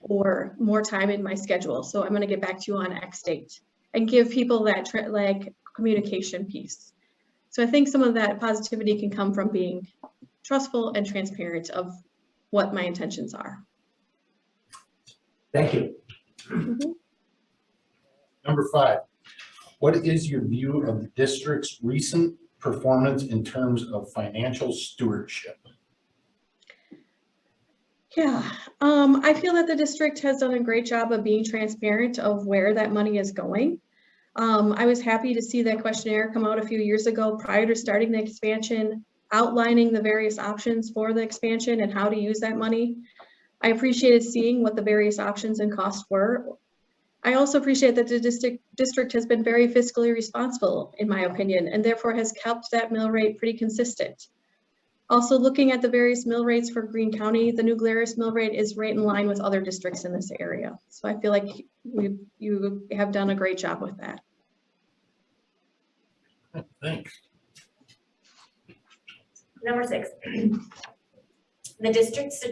or more time in my schedule. So I'm going to get back to you on X date, and give people that communication piece. So I think some of that positivity can come from being trustful and transparent of what my intentions are. Thank you. Number 5, what is your view of the district's recent performance in terms of financial stewardship? Yeah, I feel that the district has done a great job of being transparent of where that money is going. I was happy to see that questionnaire come out a few years ago prior to starting the expansion, outlining the various options for the expansion and how to use that money. I appreciated seeing what the various options and costs were. I also appreciate that the district has been very fiscally responsible, in my opinion, and therefore has kept that mill rate pretty consistent. Also, looking at the various mill rates for Greene County, the new Glarus mill rate is right in line with other districts in this area. So I feel like you have done a great job with that. Thanks. Number 6, the district's,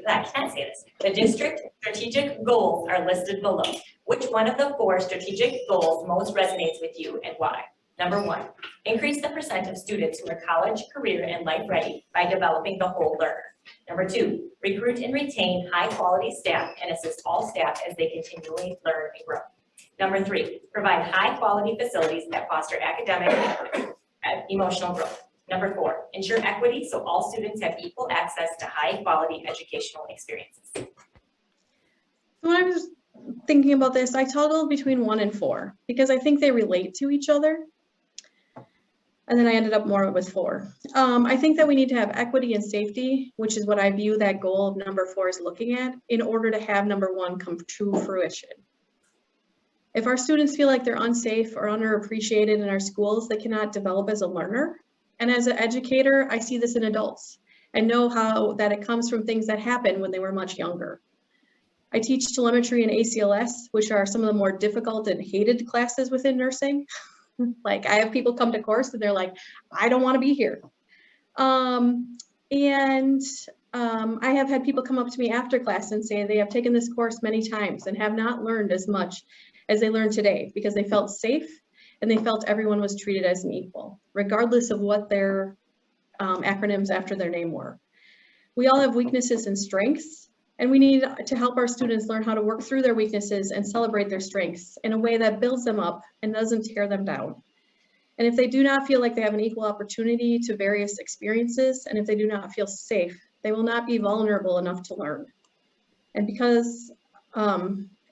I can't say this, the district strategic goals are listed below. Which one of the 4 strategic goals most resonates with you and why? Number 1, increase the percent of students who are college, career, and life ready by developing the whole learner. Number 2, recruit and retain high quality staff and assist all staff as they continually learn and grow. Number 3, provide high quality facilities that foster academic and emotional growth. Number 4, ensure equity so all students have equal access to high quality educational experiences. When I was thinking about this, I toggled between 1 and 4 because I think they relate to each other. And then I ended up more with 4. I think that we need to have equity and safety, which is what I view that goal of number 4 is looking at, in order to have number 1 come to fruition. If our students feel like they're unsafe or underappreciated in our schools, they cannot develop as a learner. And as an educator, I see this in adults and know how that it comes from things that happened when they were much younger. I teach telemetry and ACLS, which are some of the more difficult and hated classes within nursing. Like I have people come to course and they're like, I don't want to be here. I have had people come up to me after class and say they have taken this course many times and have not learned as much as they learned today because they felt safe and they felt everyone was treated as an equal, regardless of what their acronyms after their name were. We all have weaknesses and strengths, and we need to help our students learn how to work through their weaknesses and celebrate their strengths in a way that builds them up and doesn't tear them down. And if they do not feel like they have an equal opportunity to various experiences, and if they do not feel safe, they will not be vulnerable enough to learn. And because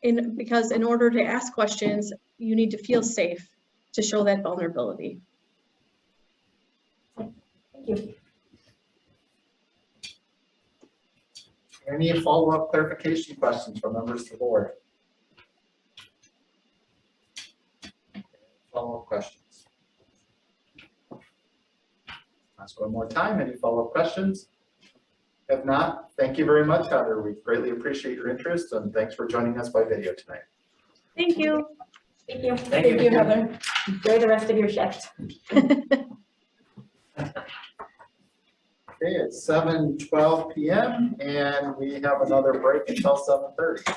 in order to ask questions, you need to feel safe to show that vulnerability. Thank you. Any follow-up clarification questions from members of the board? Follow-up questions? Ask one more time. Any follow-up questions? If not, thank you very much, Heather. We greatly appreciate your interest and thanks for joining us by video tonight. Thank you. Thank you. Thank you, Heather. Enjoy the rest of your shift. Okay, it's 7:12 p.m. and we have another break until 7:30.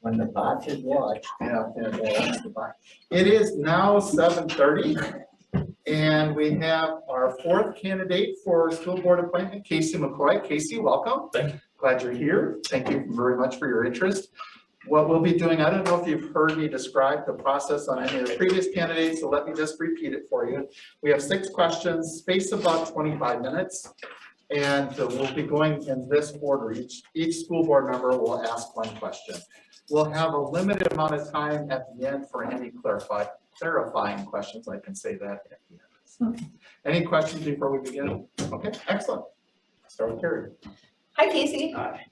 When the bot is watched. Yeah, that's the bot. It is now 7:30, and we have our fourth candidate for school board appointment, Casey McCoy. Casey, welcome. Thank you. Glad you're here. Thank you very much for your interest. What we'll be doing, I don't know if you've heard me describe the process on any of the previous candidates, so let me just repeat it for you. We have 6 questions, spaced about 25 minutes. And we'll be going in this order. Each school board member will ask 1 question. We'll have a limited amount of time at the end for any clarifying questions. I can say that at the end. So, any questions before we begin? Okay, excellent. Start with Cari. Hi, Casey. Hi.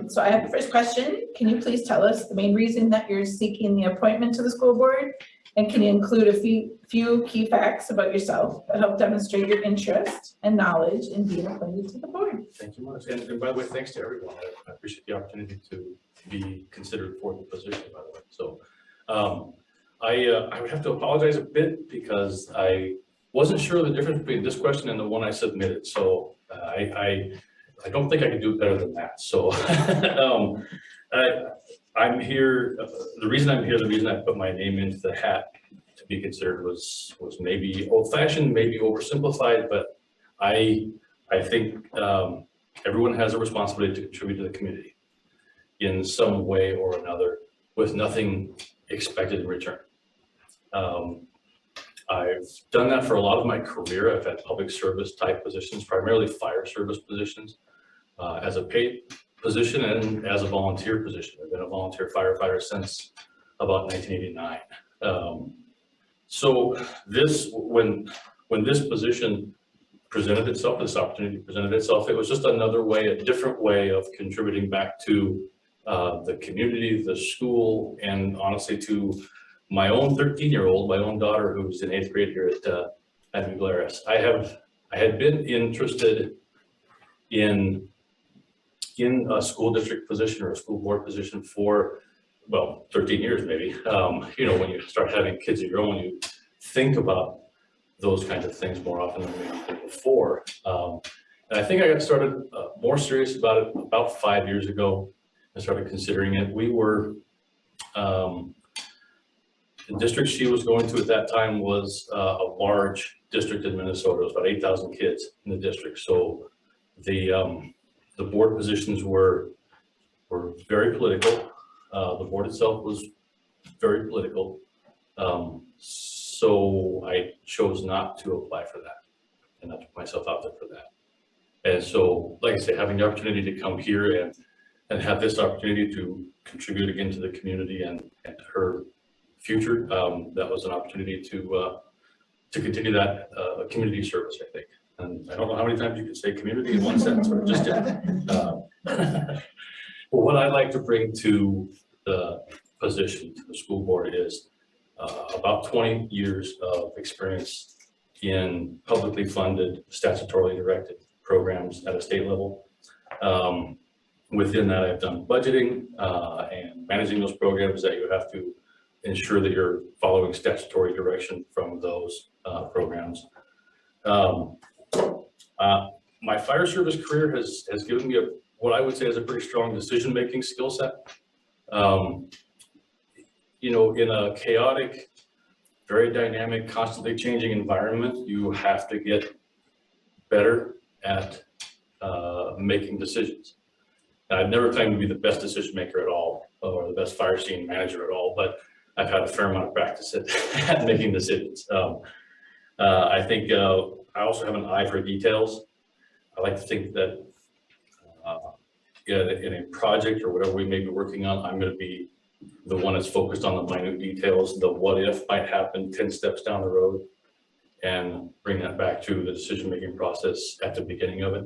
So I have the first question. Can you please tell us the main reason that you're seeking the appointment to the school board? And can you include a few key facts about yourself that help demonstrate your interest and knowledge in being appointed to the board? Thank you much. And by the way, thanks to everyone. I appreciate the opportunity to be considered for the position, by the way. So I would have to apologize a bit because I wasn't sure the difference between this question and the one I submitted. So I don't think I could do it better than that. So I'm here, the reason I'm here, the reason I put my name into the hat to be considered was maybe old-fashioned, maybe oversimplified, but I think everyone has a responsibility to contribute to the community in some way or another with nothing expected in return. I've done that for a lot of my career. I've had public service type positions, primarily fire service positions, as a paid position and as a volunteer position. I've been a volunteer firefighter since about 1989. So this, when this position presented itself, this opportunity presented itself, it was just another way, a different way of contributing back to the community, the school, and honestly to my own 13-year-old, my own daughter, who's in 8th grade here at Glarus. I had been interested in a school district position or a school board position for, well, 13 years maybe. You know, when you start having kids of your own, you think about those kinds of things more often than maybe did before. And I think I got started more serious about it about 5 years ago. I started considering it. We were, the district she was going to at that time was a large district in Minnesota. It was about 8,000 kids in the district. So the board positions were very political. The board itself was very political. So I chose not to apply for that and not to put myself out there for that. And so, like I say, having the opportunity to come here and have this opportunity to contribute again to the community and to her future, that was an opportunity to continue that community service, I think. And I don't know how many times you can say community in one sentence, but just but what I'd like to bring to the position, to the school board, is about 20 years of experience in publicly funded, statutorily directed programs at a state level. Within that, I've done budgeting and managing those programs that you have to ensure that you're following statutory direction from those programs. My fire service career has given me what I would say is a pretty strong decision-making skill set. You know, in a chaotic, very dynamic, constantly changing environment, you have to get better at making decisions. Now, I've never claimed to be the best decision maker at all, or the best fire scene manager at all, but I've had a fair amount of practice at making decisions. I think I also have an eye for details. I like to think that in a project or whatever we may be working on, I'm going to be the one that's focused on the minute details, the what if might happen 10 steps down the road, and bring that back to the decision-making process at the beginning of it.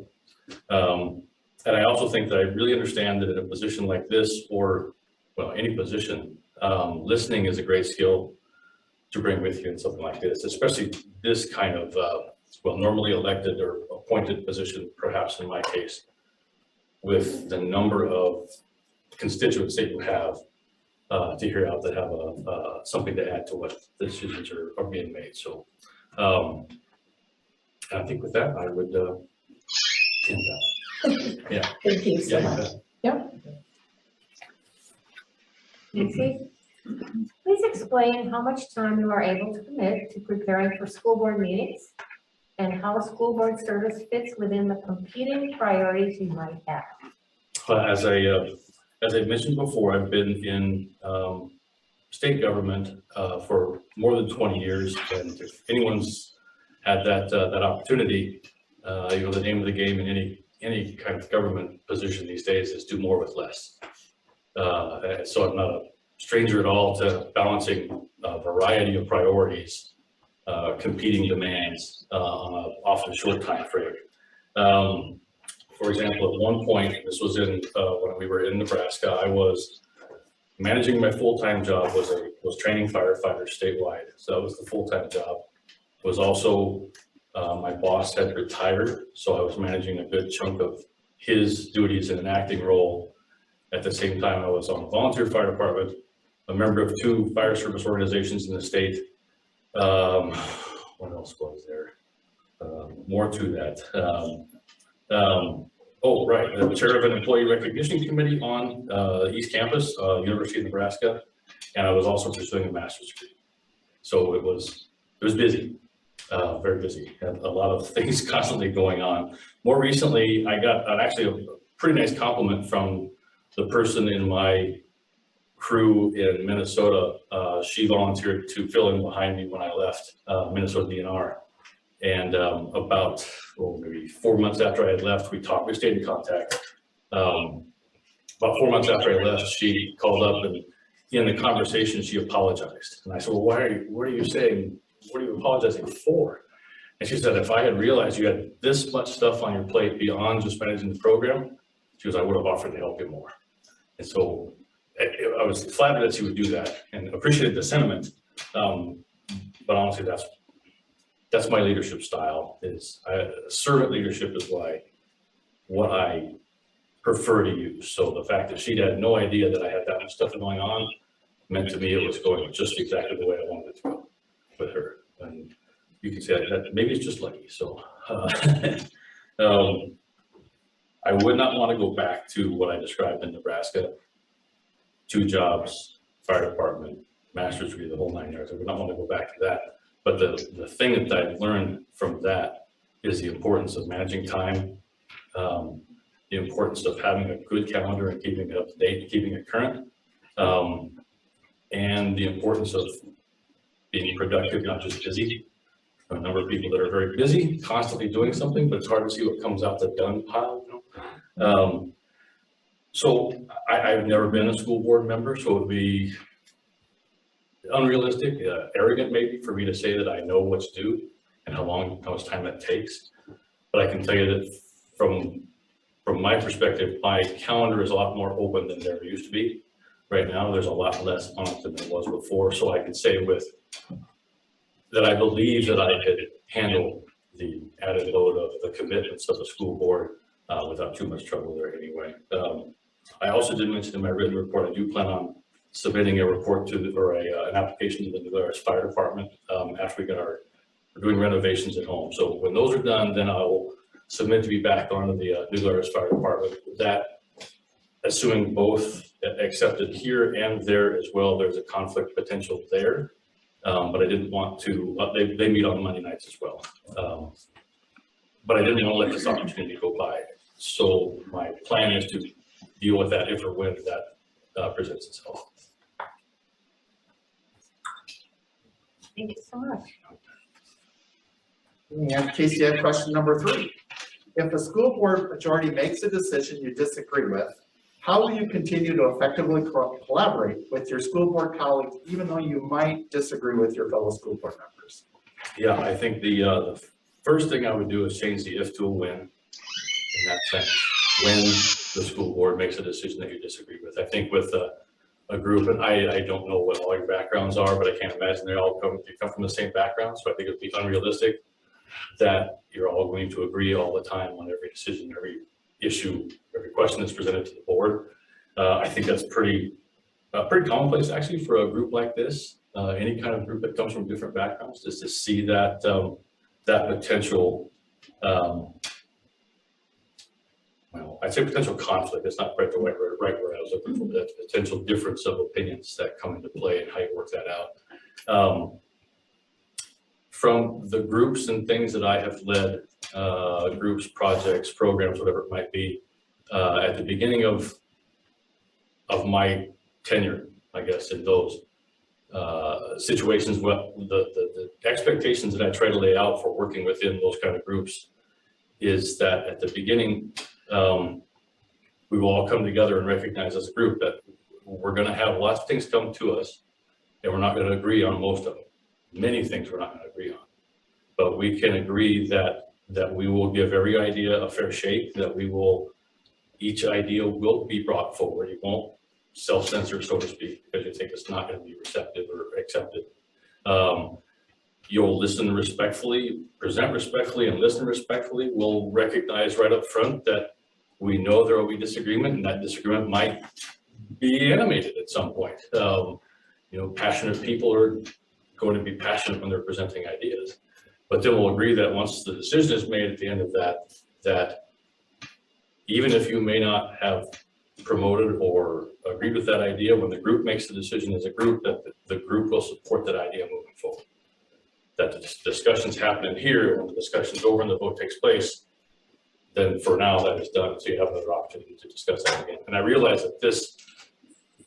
And I also think that I really understand that in a position like this, or well, any position, listening is a great skill. bring with you in something like this, especially this kind of, well, normally elected or appointed position, perhaps in my case, with the number of constituents that you have to hear out that have something to add to what decisions are being made. So I think with that, I would end that. Yeah. Thank you so Yeah, much. Nancy, please explain how much time you are able to commit to preparing for school board meetings and how school board service fits within the competing priorities you might have. As I mentioned before, I've been in state government for more than 20 years, and if anyone's had that opportunity, the name of the game in any kind of government position these days is do more with less. So I'm not a stranger at all to balancing a variety of priorities, competing demands on an often short time frame. For example, at one point, this was in when we were in Nebraska, I was managing my full-time job was training firefighters statewide. So that was the full-time job. Was also my boss had retired, so I was managing a good chunk of his duties in an acting role. At the same time, I was on the volunteer fire department, a member of 2 fire service organizations in the state. What else was there? More to that. Oh, right, the chair of an employee recognition committee on the East Campus, University of Nebraska, and I was also pursuing a master's degree. So it was busy, very busy, had a lot of things constantly going on. More recently, I got actually a pretty nice compliment from the person in my crew in Minnesota. She volunteered to fill in behind me when I left Minnesota DNR. And about maybe 4 months after I had left, we stayed in contact. About 4 months after I left, she called up, and in the conversation, she apologized. And I said, well, what are you saying? What are you apologizing for? And she said, if I had realized you had this much stuff on your plate beyond just managing the program, she goes, I would have offered to help you more. And so I was flattered that she would do that and appreciated the sentiment. But honestly, that's my leadership style. Servant leadership is what I prefer to use. So the fact that she had no idea that I had that much stuff going on meant to me it was going just exactly the way I wanted it to go with her. And you can say that maybe it's just lucky. So I would not want to go back to what I described in Nebraska. 2 jobs, fire department, master's degree, the whole 9 yards. I would not want to go back to that. But the thing that I've learned from that is the importance of managing time, the importance of having a good calendar and keeping it up to date, keeping it current, and the importance of being productive, not just busy. A number of people that are very busy, constantly doing something, but it's hard to see what comes out the done pile. So I've never been a school board member, so it would be unrealistic, arrogant maybe for me to say that I know what to do and how much time that takes. But I can tell you that from my perspective, my calendar is a lot more open than there used to be. Right now, there's a lot less on it than there was before. So I can say that I believe that I could handle the added load of the commitments of the school board without too much trouble there anyway. I also did mention in my written report, I do plan on submitting a report to an application to the Glarus Fire Department after we're doing renovations at home. So when those are done, then I will submit to be back onto the Glarus Fire Department. That, assuming both accepted here and there as well, there's a conflict potential there. But I didn't want to, they meet on Monday nights as well. But I didn't want to let this opportunity go by. So my plan is to deal with that if or when that presents itself. Thank you so much. And Casey had question number 3. If a school board majority makes a decision you disagree with, how will you continue to effectively collaborate with your school board colleagues, even though you might disagree with your fellow school board members? Yeah, I think the first thing I would do is change the if to a when in that sense, when the school board makes a decision that you disagree with. I think with a a group, and I don't know what all your backgrounds are, but I can't imagine you come from the same background, so I think it'd be unrealistic that you're all going to agree all the time on every decision, every issue, every question that's presented to the board. I think that's pretty commonplace actually for a group like this. Any kind of group that comes from different backgrounds, just to see that that potential, well, I'd say potential conflict. It's not quite the right word I was looking for, but that potential difference of opinions that come into play and how you work that out. From the groups and things that I have led, groups, projects, programs, whatever it might be, at the beginning of my tenure, I guess, in those situations, what the expectations that I try to lay out for working within those kind of groups is that at the beginning, we will all come together and recognize as a group that we're going to have lots of things come to us, and we're not going to agree on most of them. Many things we're not going to agree on, but we can agree that we will give every idea a fair shake, that each idea will be brought forward. You won't self-censor, so to speak, because you think it's not going to be receptive or accepted. You'll listen respectfully, present respectfully, and listen respectfully. We'll recognize right up front that we know there will be disagreement, and that disagreement might be animated at some point. Passionate people are going to be passionate when they're presenting ideas. But then we'll agree that once the decision is made at the end of that even if you may not have promoted or agreed with that idea, when the group makes the decision as a group, that the group will support that idea moving forward. That the discussions happen in here, when the discussion's over and the vote takes place, then for now that is done, so you have another opportunity to discuss that again. And I realize that this,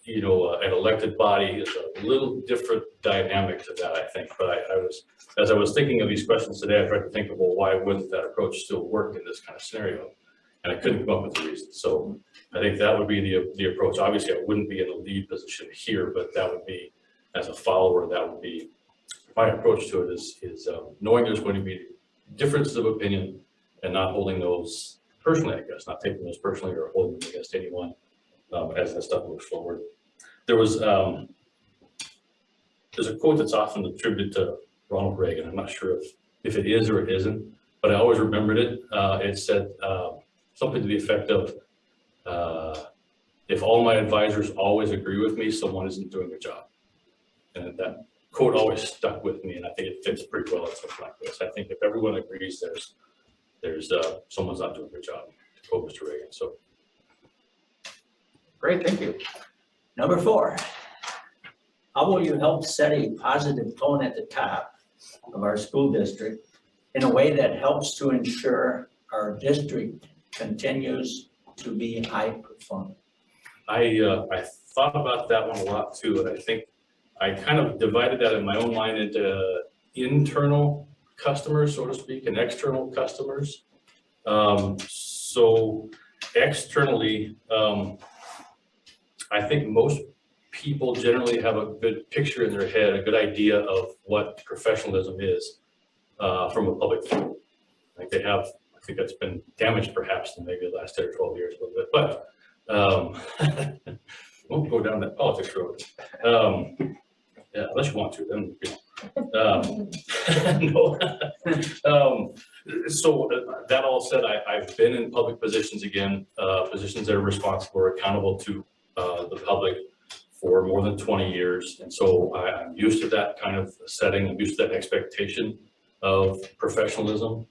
an elected body is a little different dynamic to that, I think. But as I was thinking of these questions today, I tried to think of, well, why wouldn't that approach still work in this kind of scenario? And I couldn't come up with a reason. So I think that would be the approach. Obviously, I wouldn't be in the lead position here, but that would be, as a follower, that would be my approach to it is knowing there's going to be differences of opinion and not holding those personally, I guess, not taking those personally or holding them against anyone as that stuff moves forward. There's a quote that's often attributed to Ronald Reagan. I'm not sure if it is or it isn't, but I always remembered it. It said something to the effect of, if all my advisors always agree with me, someone isn't doing their job. And that quote always stuck with me, and I think it fits pretty well at something like this. I think if everyone agrees there's someone's not doing their job, to quote Mr. Reagan. So Great, thank you. Number 4, how will you help set a positive tone at the top of our school district in a way that helps to ensure our district continues to be high performing? I thought about that one a lot too, and I think I kind of divided that in my own mind into internal customers, so to speak, and external customers. So externally, I think most people generally have a good picture in their head, a good idea of what professionalism is from a public view. I think that's been damaged perhaps in maybe the last 10 or 12 years a little bit, but won't go down that politics road. Yeah, unless you want to, then no. So that all said, I've been in public positions again, positions that are responsible or accountable to the public for more than 20 years. And so I'm used to that kind of setting. I'm used to that expectation of professionalism.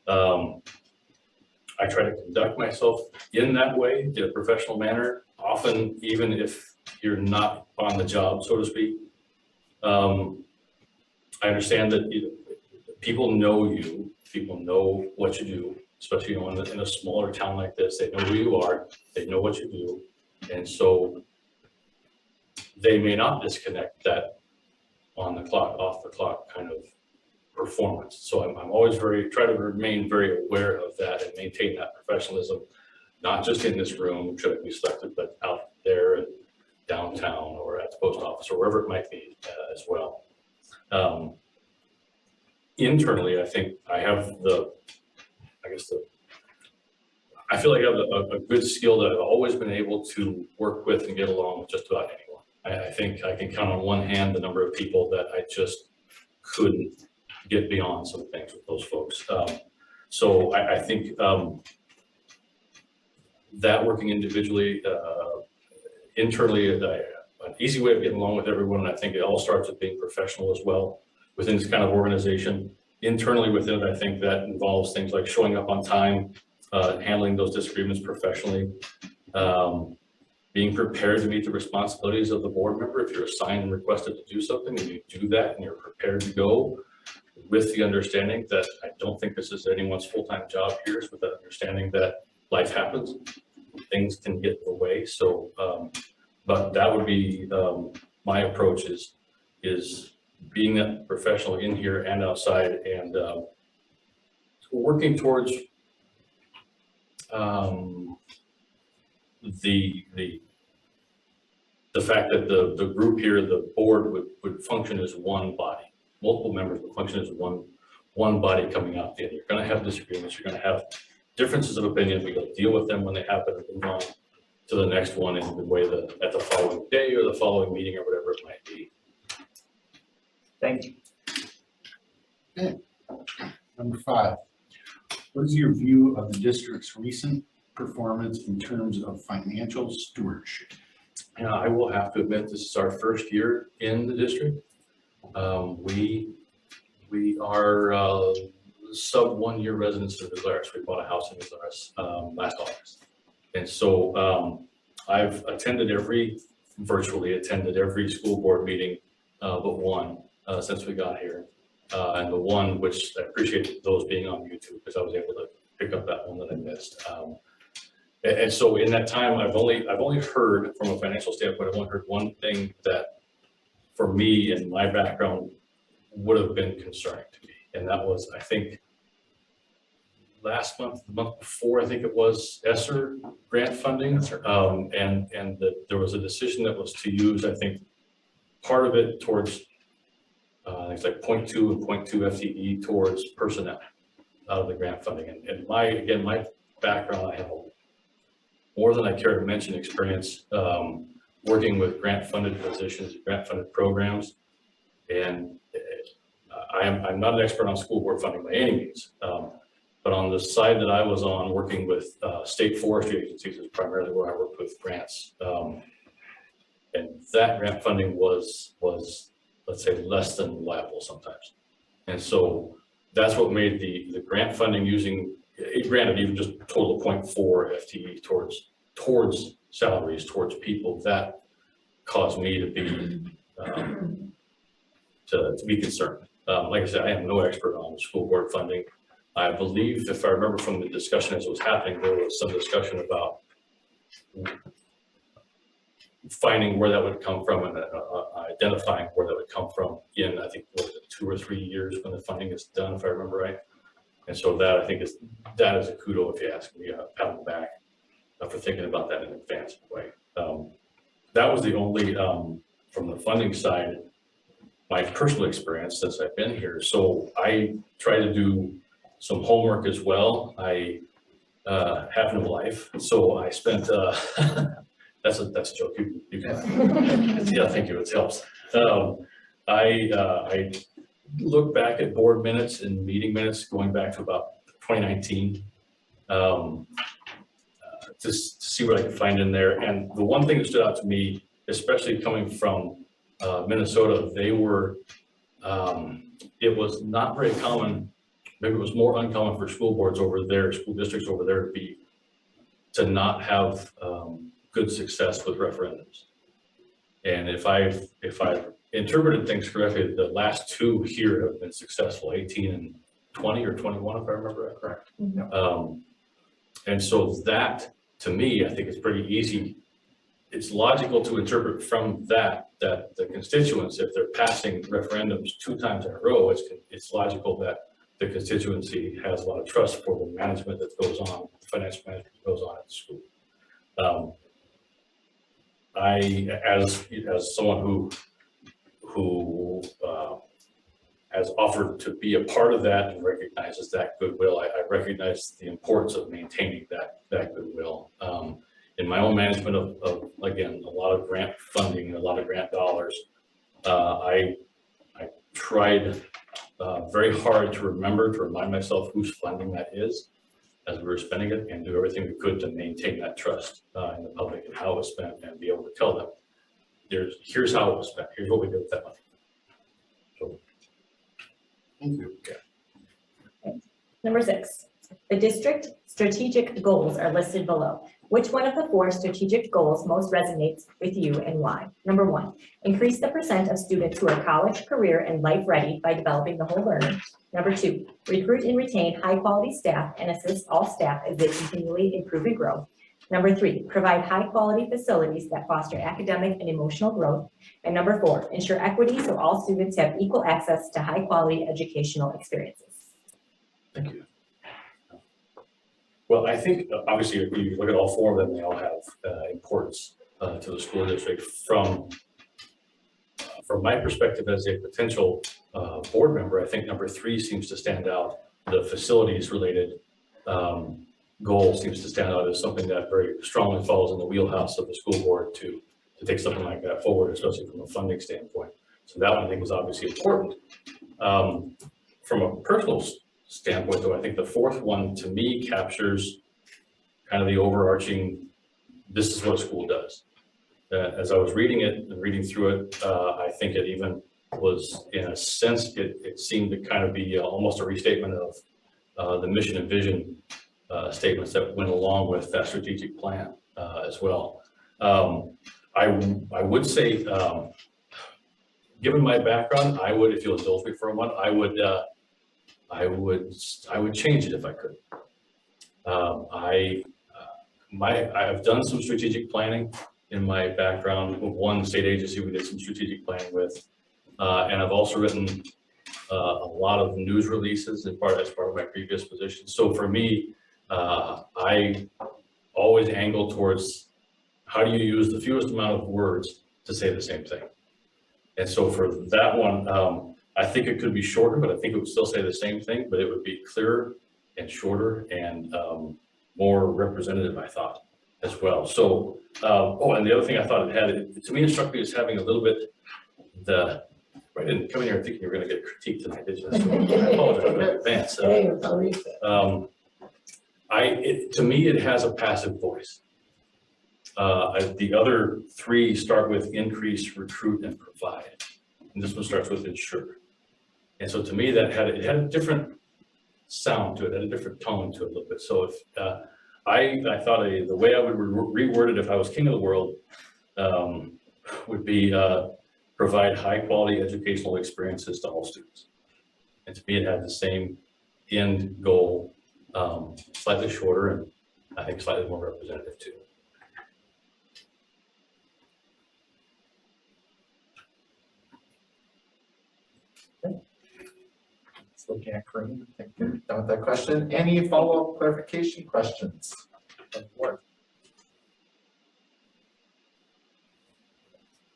I try to conduct myself in that way, in a professional manner, often even if you're not on the job, so to speak. I understand that people know you, people know what you do, especially in a smaller town like this. They know who you are, they know what you do, and so they may not disconnect that on the clock, off the clock kind of performance. So I'm always try to remain very aware of that and maintain that professionalism, not just in this room, should I be selected, but out there and downtown or at the post office or wherever it might be as well. Internally, I think I have I feel like I have a good skill that I've always been able to work with and get along with just about anyone. I think I can count on one hand the number of people that I just couldn't get beyond some things with those folks. So I think that working individually, internally, an easy way of getting along with everyone, and I think it all starts with being professional as well within this kind of organization. Internally within it, I think that involves things like showing up on time, handling those disagreements professionally, being prepared to meet the responsibilities of the board member. If you're assigned and requested to do something and you do that and you're prepared to go, with the understanding that I don't think this is anyone's full-time job here, with that understanding that life happens, things can get in the way. So, but that would be my approach is being a professional in here and outside, and working towards the fact that the group here, the board would function as one body. Multiple members would function as one body coming out the end. You're going to have disagreements. You're going to have differences of opinion. We will deal with them when they happen and move on to the next one in the way that at the following day or the following meeting or whatever it might be. Thank you. Okay. Number 5, what is your view of the district's recent performance in terms of financial stewardship? I will have to admit, this is our first year in the district. We are sub 1 year residents of the Glarus. We bought a house in the Glarus last August. And so I've virtually attended every school board meeting but one since we got here. And the one which I appreciate those being on YouTube, because I was able to pick up that one that I missed. And so in that time, I've only heard, from a financial standpoint, I've only heard one thing that for me and my background would have been concerning to me. And that was, I think, last month, the month before, I think it was ESSER grant funding. And that there was a decision that was to use, I think, part of it towards, it's like 0.2 and 0.2 FTE towards personnel out of the grant funding. And my background, I have more than I care to mention experience working with grant funded positions, grant funded programs. And I'm not an expert on school board funding by any means, but on the side that I was on, working with state forestry agencies is primarily where I worked with grants. And that grant funding was, let's say, less than reliable sometimes. And so that's what made the grant funding using, granted, even just total 0.4 FTE towards salaries, towards people, that caused me to be concerned. Like I said, I am no expert on school board funding. I believe, if I remember from the discussion as it was happening, there was some discussion about finding where that would come from and identifying where that would come from in, I think, what was it, 2 or 3 years when the funding is done, if I remember right. And so that, I think, is a kudo, if you ask me, pat on the back for thinking about that in an advanced way. That was the only, from the funding side, my personal experience since I've been here. So I try to do some homework as well. I have no life, so I spent, that's a joke, you can, yeah, thank you, it helps. I look back at board minutes and meeting minutes going back to about 2019, to see what I could find in there. And the one thing that stood out to me, especially coming from Minnesota, they were, it was not very common, maybe it was more uncommon for school boards over there, school districts over there to not have good success with referendums. And if I've interpreted things correctly, the last 2 here have been successful, 18 and 20 or 21, if I remember that correct. Mm-hmm. And so that, to me, I think it's pretty easy. It's logical to interpret from that the constituents, if they're passing referendums 2 times in a row, it's logical that the constituency has a lot of trust for the management that goes on, the financial management that goes on at the school. I, as someone who has offered to be a part of that and recognizes that goodwill, I recognize the importance of maintaining that goodwill. In my own management of like again, a lot of grant funding, a lot of grant dollars. I tried very hard to remind myself whose funding that is as we were spending it, and do everything we could to maintain that trust in the public and how it was spent, and be able to tell them, here's how it was spent, here's what we did with that money. So, Thank you. Number 6, the district strategic goals are listed below. Which one of the 4 strategic goals most resonates with you and why? Number 1, increase the percent of students who are college, career, and life ready by developing the whole learner. Number 2, recruit and retain high quality staff and assist all staff as they continually improve and grow. Number 3, provide high quality facilities that foster academic and emotional growth. And number 4, ensure equity so all students have equal access to high quality educational experiences. thank you. Well, I think obviously if you look at all 4 of them, they all have importance to the school district. From my perspective as a potential board member, I think number 3 seems to stand out. The facilities related goal seems to stand out as something that very strongly falls in the wheelhouse of the school board to take something like that forward, especially from a funding standpoint. So that one I think was obviously important. From a personal standpoint though, I think the 4th one to me captures kind of the overarching, this is what a school does. As I was reading it and reading through it, I think it even was, in a sense, it seemed to kind of be almost a restatement of the mission and vision statements that went along with that strategic plan as well. I would say, given my background, I would, if you'll indulge me for a moment, I would change it if I could. I've done some strategic planning in my background. With one state agency we did some strategic planning with, and I've also written a lot of news releases as part of my previous position. So for me, I always angle towards how do you use the fewest amount of words to say the same thing. And so for that one, I think it could be shorter, but I think it would still say the same thing, but it would be clearer and shorter and more representative, I thought, as well. So, and the other thing I thought it had, to me, it struck me as having a little bit I didn't come in here thinking you were going to get critiqued tonight, did you? So I apologize in advance. To me, it has a passive voice. The other 3 start with increase, recruit, and provide. And this one starts with ensure. And so to me, it had a different sound to it, had a different tone to it a little bit. So if I thought the way I would reword it if I was king of the world would be provide high quality educational experiences to all students. And to me, it had the same end goal, slightly shorter and I think slightly more representative too. Just looking at Corrine, I think you're done with that question. Any follow-up clarification questions?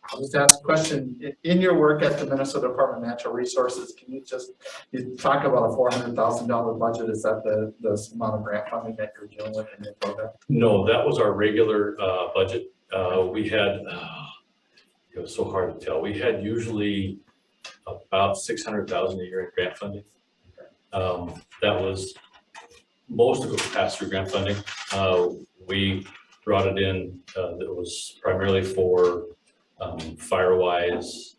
I'll just ask a question. In your work at the Minnesota Department of Natural Resources, can you talk about a $400,000 budget? Is that the amount of grant funding that you're dealing with in your program? No, that was our regular budget. We had, it was so hard to tell. We had usually about $600,000 a year in grant funding. That was, most of it was pass-through grant funding. We brought it in, that was primarily for fire-wise,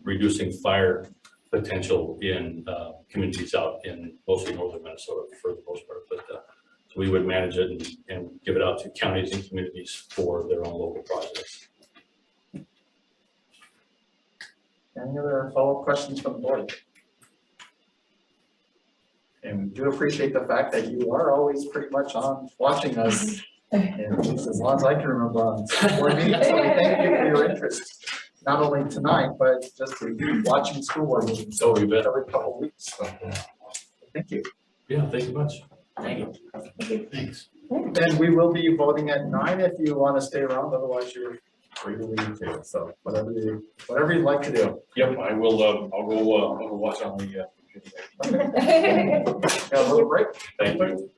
reducing fire potential in communities out in mostly northern Minnesota for the most part. But so we would manage it and give it out to counties and communities for their own local projects. Any other follow-up questions from the board? And we do appreciate the fact that you are always pretty much on watching us, and at least as long as I can remember on board meetings. So we thank you for your interest, not only tonight, but just watching school board meetings every couple of weeks. So, thank you. Yeah, thank you much. Thank you. Thanks. And we will be voting at 9 if you want to stay around, otherwise you're free to leave too. So whatever you'd like to do. Yep, I will. I'll go watch on the. Okay. Got a little break. Thank you.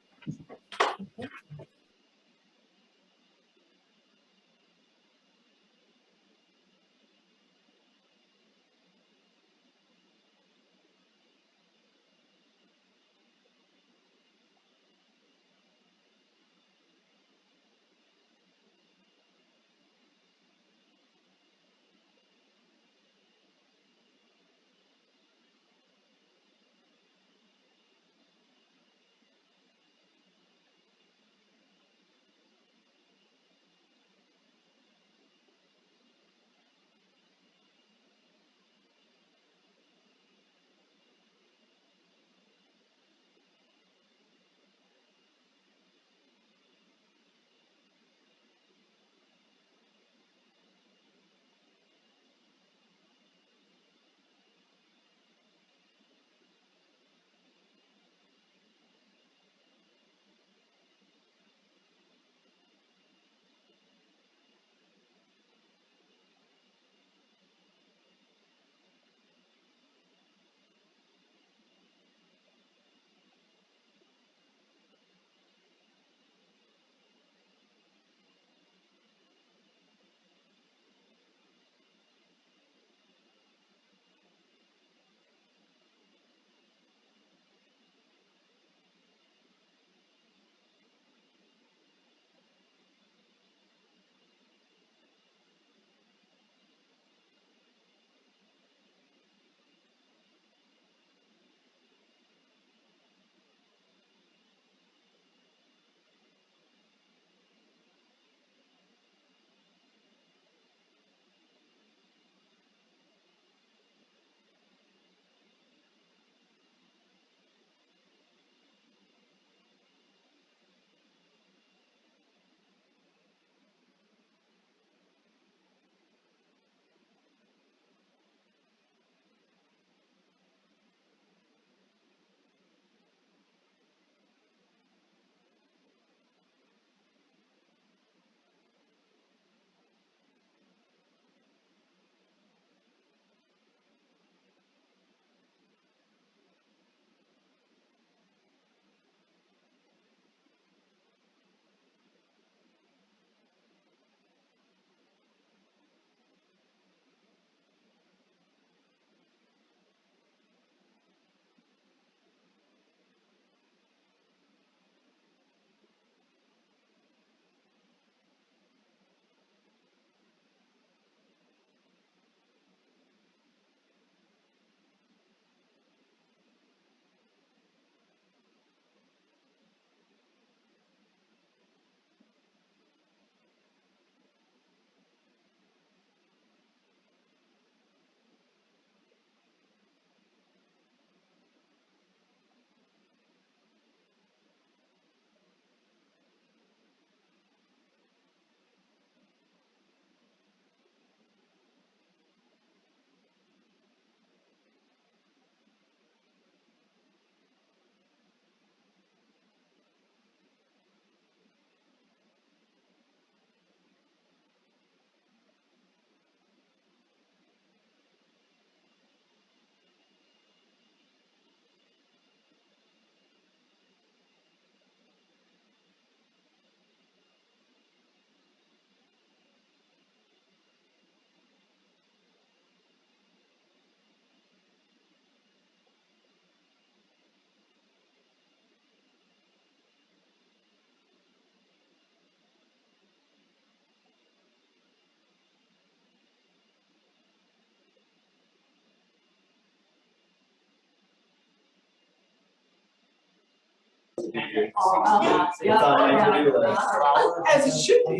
As it should be.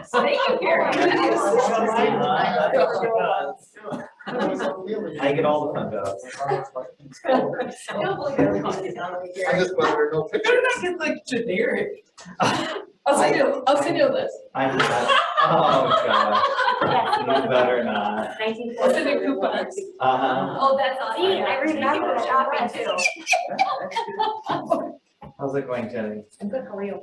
Thank you, Karen. I get all the fun jobs. I just glad there are no pictures. Better not get like generic. I'll send you a list. I know that. Oh, God. You better not. I'll send you coupons. Oh, that's awesome. See, I remember the shopping too. How's it going, Jenny? I'm good, how are you?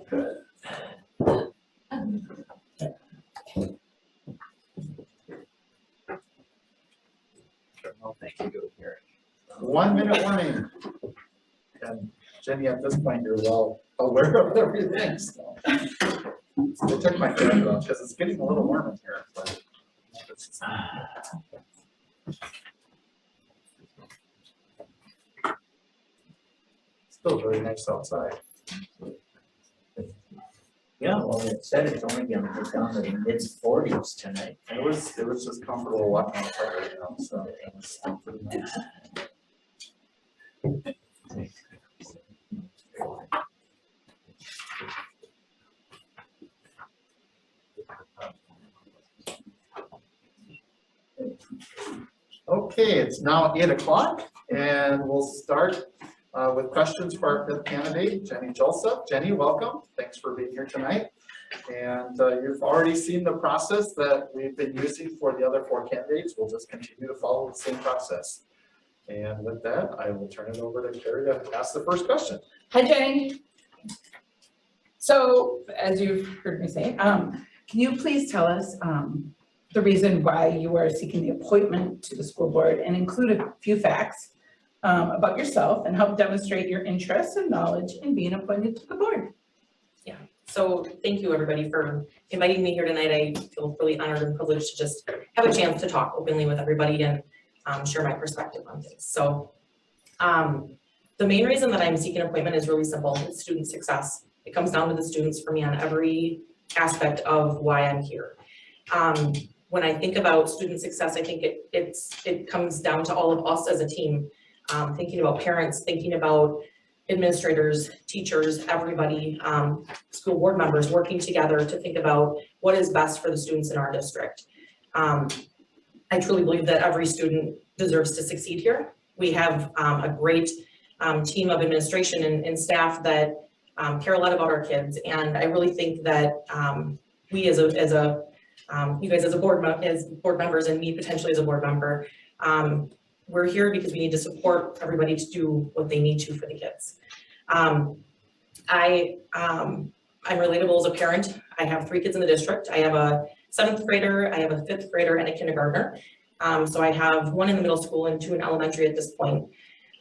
Oh, thank you. Here. 1 minute warning. And Jenny, at this point, you're well aware of everything, so. I took my fan off because it's getting a little warm in here, but. Still very nice outside. Yeah, well, it said it's only gonna get down to the mid-40s tonight. It was just comfortable walking outside right now, so it was still pretty nice. Okay, it's now 8 o'clock and we'll start with questions for our fifth candidate, Jenny Julseth. Jenny, welcome. Thanks for being here tonight. And you've already seen the process that we've been using for the other 4 candidates. We'll just continue to follow the same process. And with that, I will turn it over to Cari to ask the first question. Hi, Jenny. So, as you've heard me say, can you please tell us the reason why you are seeking the appointment to the school board and include a few facts about yourself and help demonstrate your interest and knowledge in being appointed to the board? So thank you, everybody, for inviting me here tonight. I feel really honored and privileged to just have a chance to talk openly with everybody and share my perspective on things. So the main reason that I'm seeking appointment is really simple. It's student success. It comes down to the students for me on every aspect of why I'm here. When I think about student success, I think it comes down to all of us as a team, thinking about parents, thinking about administrators, teachers, everybody, school board members working together to think about what is best for the students in our district. I truly believe that every student deserves to succeed here. We have a great team of administration and staff that care a lot about our kids, and I really think that we you guys as board members and me potentially as a board member, we're here because we need to support everybody to do what they need to for the kids. I'm relatable as a parent. I have 3 kids in the district. I have a 7th grader, I have a 5th grader, and a kindergartner. So I have 1 in the middle school and 2 in elementary at this point.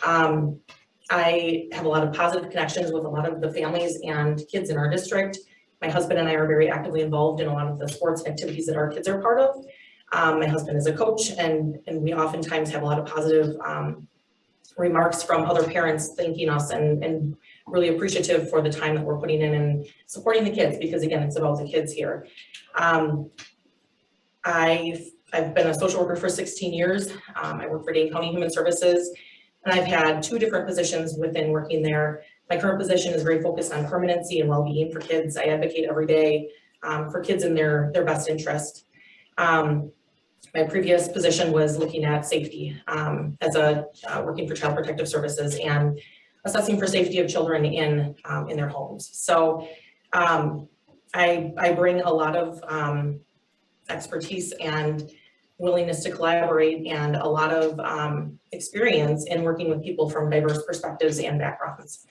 I have a lot of positive connections with a lot of the families and kids in our district. My husband and I are very actively involved in a lot of the sports and activities that our kids are part of. My husband is a coach, and we oftentimes have a lot of positive remarks from other parents thanking us and really appreciative for the time that we're putting in and supporting the kids, because again, it's about the kids here. I've been a social worker for 16 years. I work for Dane County Human Services, and I've had 2 different positions within working there. My current position is very focused on permanency and well-being for kids. I advocate every day for kids in their best interest. My previous position was looking at safety as working for Child Protective Services and assessing for safety of children in their homes. So I bring a lot of expertise and willingness to collaborate and a lot of experience in working with people from diverse perspectives and backgrounds.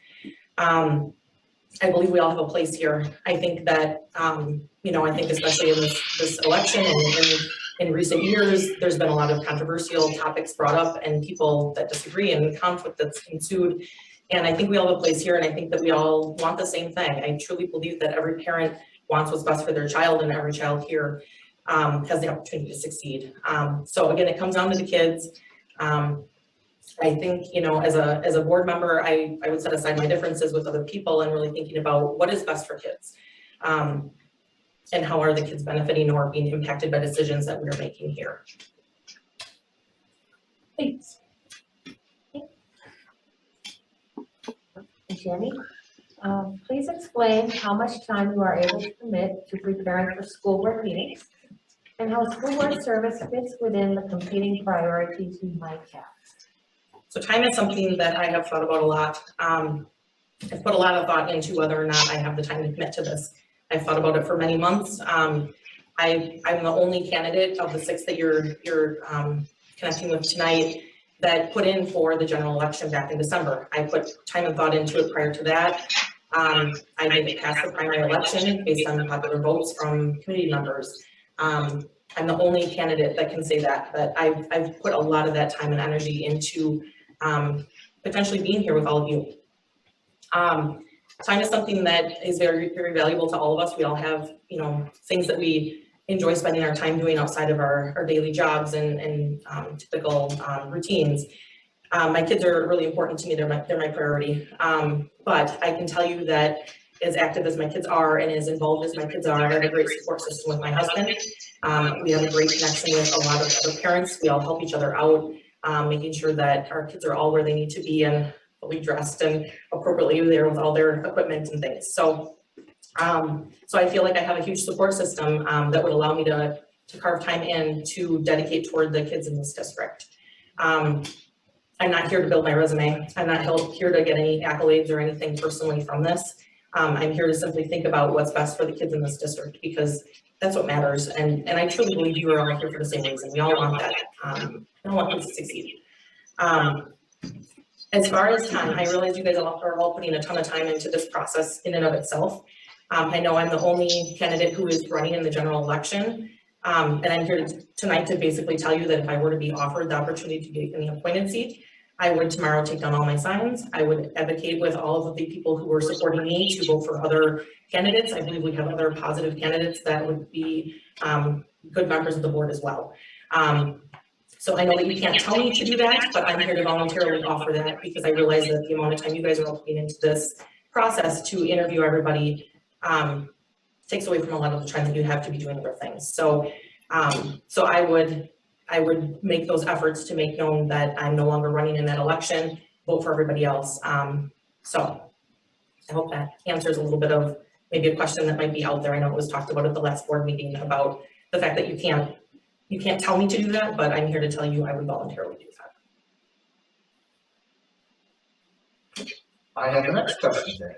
I believe we all have a place here. I think that, I think especially in this election and in recent years, there's been a lot of controversial topics brought up and people that disagree and conflict that's ensued. And I think we all have a place here, and I think that we all want the same thing. I truly believe that every parent wants what's best for their child, and every child here has the opportunity to succeed. So again, it comes down to the kids. I think, as a board member, I would set aside my differences with other people and really thinking about what is best for kids. And how are the kids benefiting or being impacted by decisions that we're making here. Thanks. Jenny, please explain how much time you are able to commit to preparing for school board meetings and how school board service fits within the competing priorities you might have. So time is something that I have thought about a lot. I've put a lot of thought into whether or not I have the time to commit to this. I've thought about it for many months. I'm the only candidate of the 6 that you're connecting with tonight that put in for the general election back in December. I put time and thought into it prior to that. I made it past the primary election based on popular votes from committee members. I'm the only candidate that can say that I've put a lot of that time and energy into potentially being here with all of you. Time is something that is very, very valuable to all of us. We all have, things that we enjoy spending our time doing outside of our daily jobs and typical routines. My kids are really important to me. They're my priority. But I can tell you that as active as my kids are and as involved as my kids are, I have a great support system with my husband. We have a great connection with a lot of other parents. We all help each other out, making sure that our kids are all where they need to be and fully dressed and appropriately there with all their equipment and things. So I feel like I have a huge support system that would allow me to carve time in to dedicate toward the kids in this district. I'm not here to build my resume. I'm not here to get any accolades or anything personally from this. I'm here to simply think about what's best for the kids in this district because that's what matters. And I truly believe you are all here for the same reason. We all want that. We all want kids to succeed. As far as time, I realize you guys are all putting a ton of time into this process in and of itself. I know I'm the only candidate who is running in the general election. And I'm here tonight to basically tell you that if I were to be offered the opportunity to get in the appointed seat, I would tomorrow take down all my signs. I would advocate with all of the people who are supporting me to vote for other candidates. I believe we have other positive candidates that would be good members of the board as well. So I know that you can't tell me to do that, but I'm here to voluntarily offer that because I realize that the amount of time you guys are all putting into this process to interview everybody takes away from a lot of the time that you have to be doing other things. So I would make those efforts to make known that I'm no longer running in that election, vote for everybody else. So I hope that answers a little bit of maybe a question that might be out there. I know it was talked about at the last board meeting about the fact that you can't tell me to do that, but I'm here to tell you I would voluntarily do that. I have the next question there.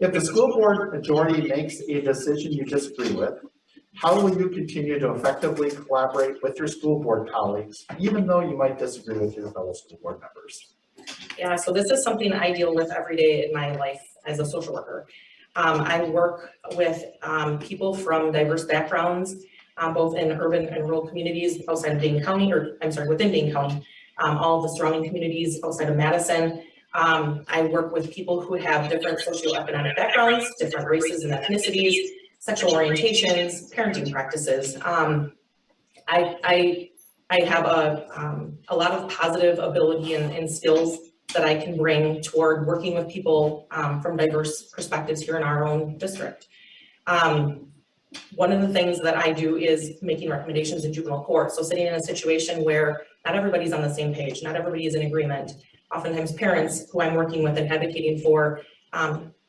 If the school board majority makes a decision you disagree with, how will you continue to effectively collaborate with your school board colleagues, even though you might disagree with your fellow school board members? Yeah, so this is something I deal with every day in my life as a social worker. I work with people from diverse backgrounds, both in urban and rural communities outside of Dane County, within Dane County, all of the surrounding communities outside of Madison. I work with people who have different socioeconomic backgrounds, different races and ethnicities, sexual orientations, parenting practices. I have a lot of positive ability and skills that I can bring toward working with people from diverse perspectives here in our own district. One of the things that I do is making recommendations in juvenile court. So sitting in a situation where not everybody's on the same page, not everybody is in agreement. Oftentimes parents who I'm working with and advocating for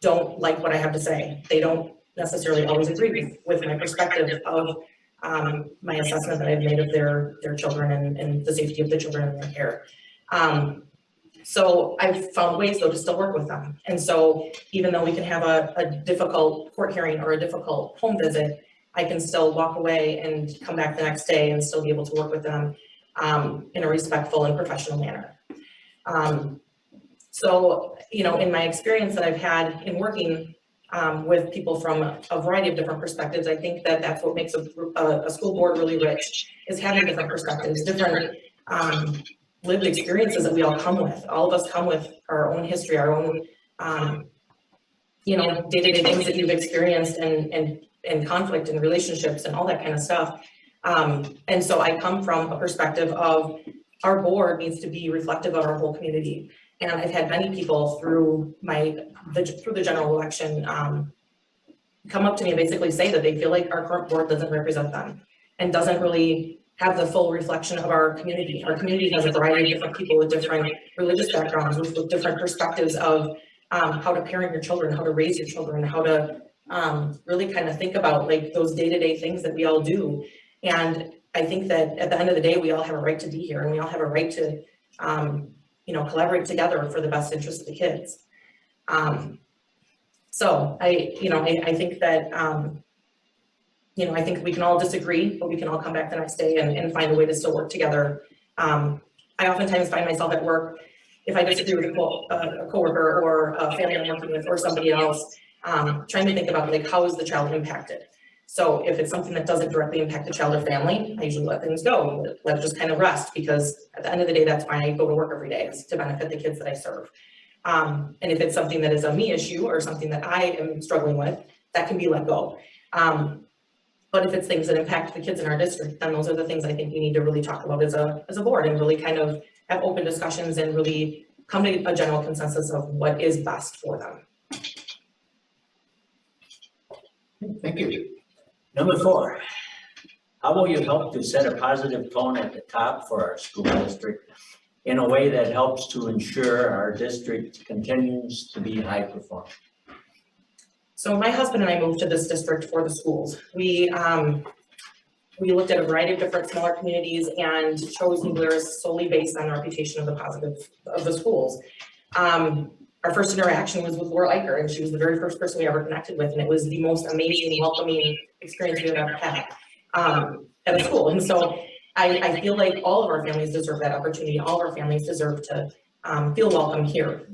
don't like what I have to say. They don't necessarily always agree with my perspective of my assessment that I've made of their children and the safety of the children in their care. So I've found ways though to still work with them. And so even though we can have a difficult court hearing or a difficult home visit, I can still walk away and come back the next day and still be able to work with them in a respectful and professional manner. So, in my experience that I've had in working with people from a variety of different perspectives, I think that that's what makes a school board really rich, is having different perspectives, different lived experiences that we all come with. All of us come with our own history, our own, day-to-day things that you've experienced and conflict and relationships and all that kind of stuff. And so I come from a perspective of our board needs to be reflective of our whole community. And I've had many people through the general election come up to me and basically say that they feel like our current board doesn't represent them and doesn't really have the full reflection of our community. Our community has a variety of different people with different religious backgrounds, with different perspectives of how to parent your children, how to raise your children, how to really kind of think about like those day-to-day things that we all do. And I think that at the end of the day, we all have a right to be here and we all have a right to, collaborate together for the best interest of the kids. So I think that, I think we can all disagree, but we can all come back the next day and find a way to still work together. I oftentimes find myself at work, if I disagree with a coworker or a family I'm working with or somebody else, trying to think about like, how is the child impacted? So if it's something that doesn't directly impact the child or family, I usually let things go, let it just kind of rest, because at the end of the day, that's why I go to work every day, is to benefit the kids that I serve. And if it's something that is a me issue or something that I am struggling with, that can be let go. But if it's things that impact the kids in our district, then those are the things I think we need to really talk about as a board and really kind of have open discussions and really come to a general consensus of what is best for them. Thank you. Number 4, how will you help to set a positive tone at the top for our school district in a way that helps to ensure our district continues to be high performing? So my husband and I moved to this district for the schools. We looked at a variety of different smaller communities and chose Glarus solely based on the reputation of the positive of the schools. Our first interaction was with Laura Eicher, and she was the very first person we ever connected with, and it was the most amazing, welcoming experience we've ever had at a school. And so I feel like all of our families deserve that opportunity. All of our families deserve to feel welcome here.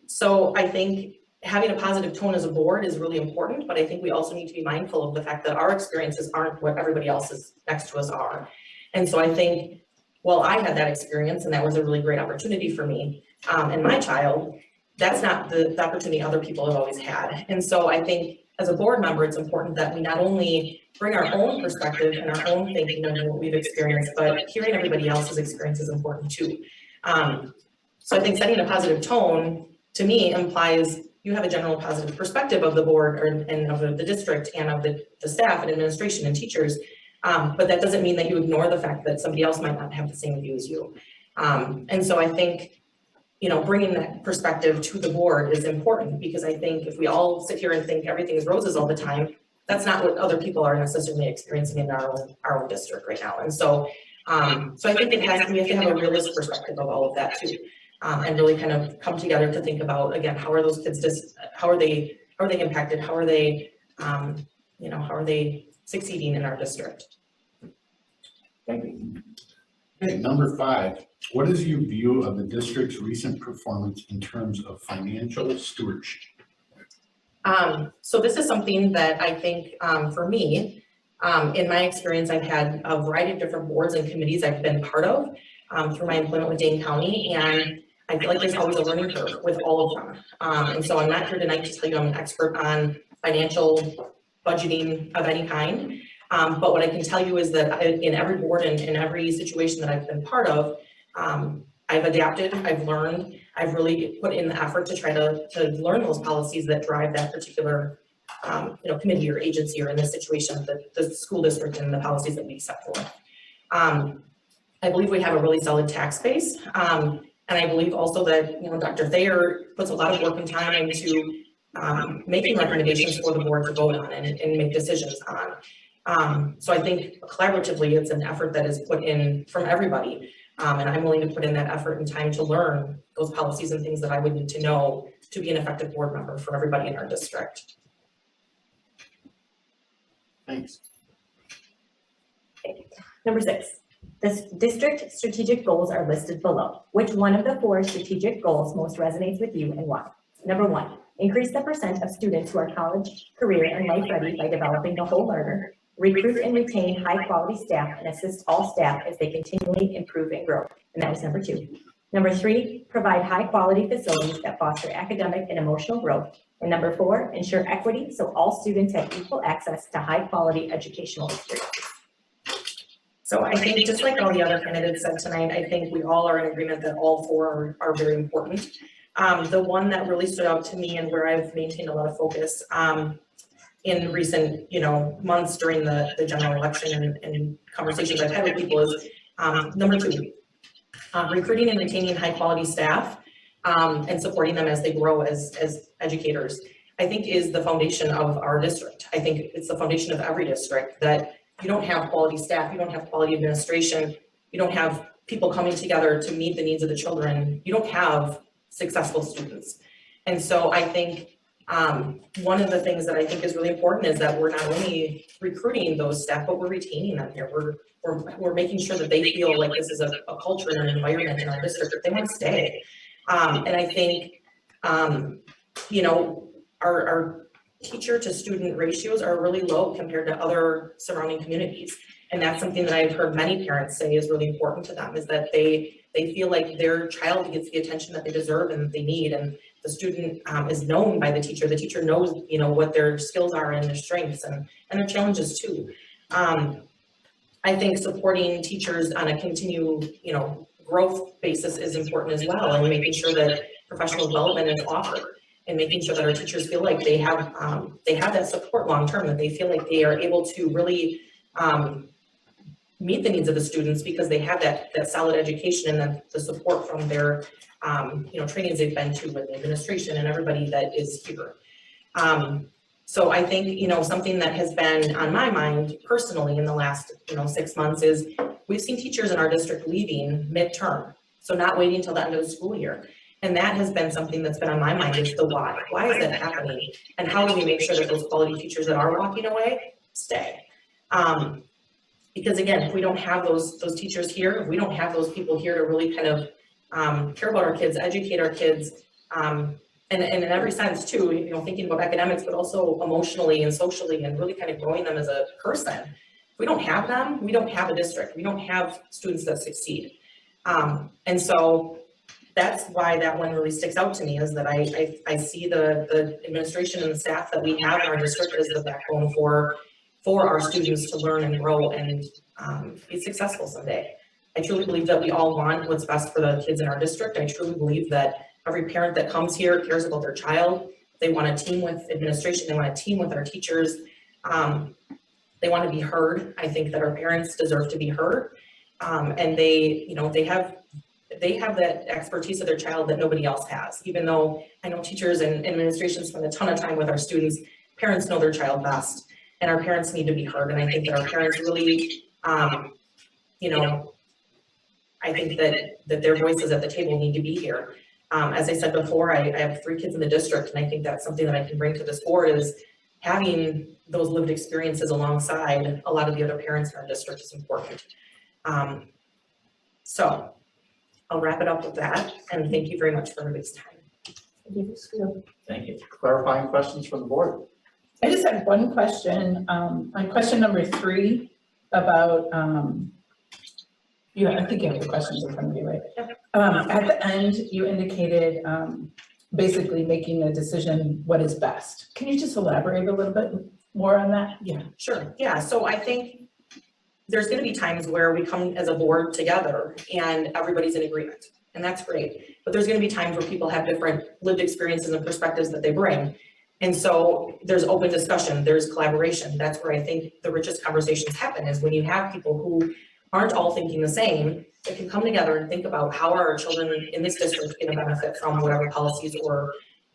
So I think having a positive tone as a board is really important, but I think we also need to be mindful of the fact that our experiences aren't what everybody else's next to us are. And so I think, well, I had that experience and that was a really great opportunity for me and my child. That's not the opportunity other people have always had. And so I think as a board member, it's important that we not only bring our own perspective and our own thinking of what we've experienced, but hearing everybody else's experience is important too. So I think setting a positive tone to me implies you have a general positive perspective of the board and of the district and of the staff and administration and teachers. But that doesn't mean that you ignore the fact that somebody else might not have the same view as you. And so I think, bringing that perspective to the board is important, because I think if we all sit here and think everything is roses all the time, that's not what other people are necessarily experiencing in our own district right now. And so, so I think we have to have a realistic perspective of all of that too. And really kind of come together to think about, again, how are those kids, how are they impacted? How are they, how are they succeeding in our district? Thank you. Okay, number 5, what is your view of the district's recent performance in terms of financial stewardship? So this is something that I think for me, in my experience, I've had a variety of different boards and committees I've been part of through my employment with Dane County, and I feel like there's always a learning curve with all of them. And so I'm not here tonight to tell you I'm an expert on financial budgeting of any kind. But what I can tell you is that in every board and in every situation that I've been part of, I've adapted, I've learned, I've really put in the effort to try to learn those policies that drive that particular committee or agency, or in this situation, the school district and the policies that we set forth. I believe we have a really solid tax base. And I believe also that, Dr. Thayer puts a lot of work and time into making recommendations for the board to vote on and make decisions on. So I think collaboratively, it's an effort that is put in from everybody. And I'm willing to put in that effort and time to learn those policies and things that I would need to know to be an effective board member for everybody in our district. Thanks. Okay. Number 6. The district strategic goals are listed below. Which one of the 4 strategic goals most resonates with you and why? Number 1, increase the percent of students who are college, career, and life ready by developing the whole learner. Recruit and retain high quality staff and assist all staff as they continually improve and grow. And that was number 2. Number 3, provide high quality facilities that foster academic and emotional growth. And number 4, ensure equity so all students have equal access to high quality educational experiences. So I think just like all the other candidates said tonight, I think we all are in agreement that all 4 are very important. The one that really stood out to me and where I've maintained a lot of focus in recent, months during the general election and conversations I've had with people is number 2, recruiting and retaining high quality staff and supporting them as they grow as educators, I think is the foundation of our district. I think it's the foundation of every district, that you don't have quality staff, you don't have quality administration, you don't have people coming together to meet the needs of the children, you don't have successful students. And so I think one of the things that I think is really important is that we're not only recruiting those staff, but we're retaining them here. We're making sure that they feel like this is a culture and an environment in our district that they want to stay. And I think, you know, our teacher to student ratios are really low compared to other surrounding communities. And that's something that I've heard many parents say is really important to them, is that they feel like their child gets the attention that they deserve and that they need. And the student is known by the teacher. The teacher knows, you know, what their skills are and their strengths and their challenges too. I think supporting teachers on a continued, you know, growth basis is important as well, and making sure that professional development is offered, and making sure that our teachers feel like they have that support long term, that they feel like they are able to really meet the needs of the students because they have that solid education and the support from their you know, trainings they've been to with the administration and everybody that is here. So I think, you know, something that has been on my mind personally in the last, you know, 6 months is we've seen teachers in our district leaving midterm, so not waiting until the end of the school year. And that has been something that's been on my mind, is the why. Why is that happening? And how do we make sure that those quality teachers that are walking away stay? Because again, if we don't have those teachers here, if we don't have those people here to really kind of care about our kids, educate our kids, and in every sense too, you know, thinking about academics, but also emotionally and socially, and really kind of growing them as a person. If we don't have them, we don't have a district. We don't have students that succeed. And so that's why that one really sticks out to me, is that I see the administration and the staff that we have in our district as the backbone for our students to learn and grow and be successful someday. I truly believe that we all want what's best for the kids in our district. I truly believe that every parent that comes here cares about their child. They want to team with administration. They want to team with our teachers. They want to be heard. I think that our parents deserve to be heard. And they, you know, they have that expertise of their child that nobody else has. Even though I know teachers and administration spend a ton of time with our students, parents know their child best, and our parents need to be heard. And I think that our parents really, you know, I think that their voices at the table need to be here. As I said before, I have 3 kids in the district, and I think that's something that I can bring to this board, is having those lived experiences alongside a lot of the other parents in our district is important. So I'll wrap it up with that, and thank you very much for everybody's time. Thank you. Clarifying questions from the board? I just had one question, on question number 3 about, I think you have the questions in front of you, right? At the end, you indicated basically making a decision what is best. Can you just elaborate a little bit more on that? Yeah. Sure, yeah, so I think there's gonna be times where we come as a board together and everybody's in agreement, and that's great. But there's gonna be times where people have different lived experiences and perspectives that they bring. And so there's open discussion, there's collaboration. That's where I think the richest conversations happen, is when you have people who aren't all thinking the same, that can come together and think about how are our children in this district going to benefit from whatever policies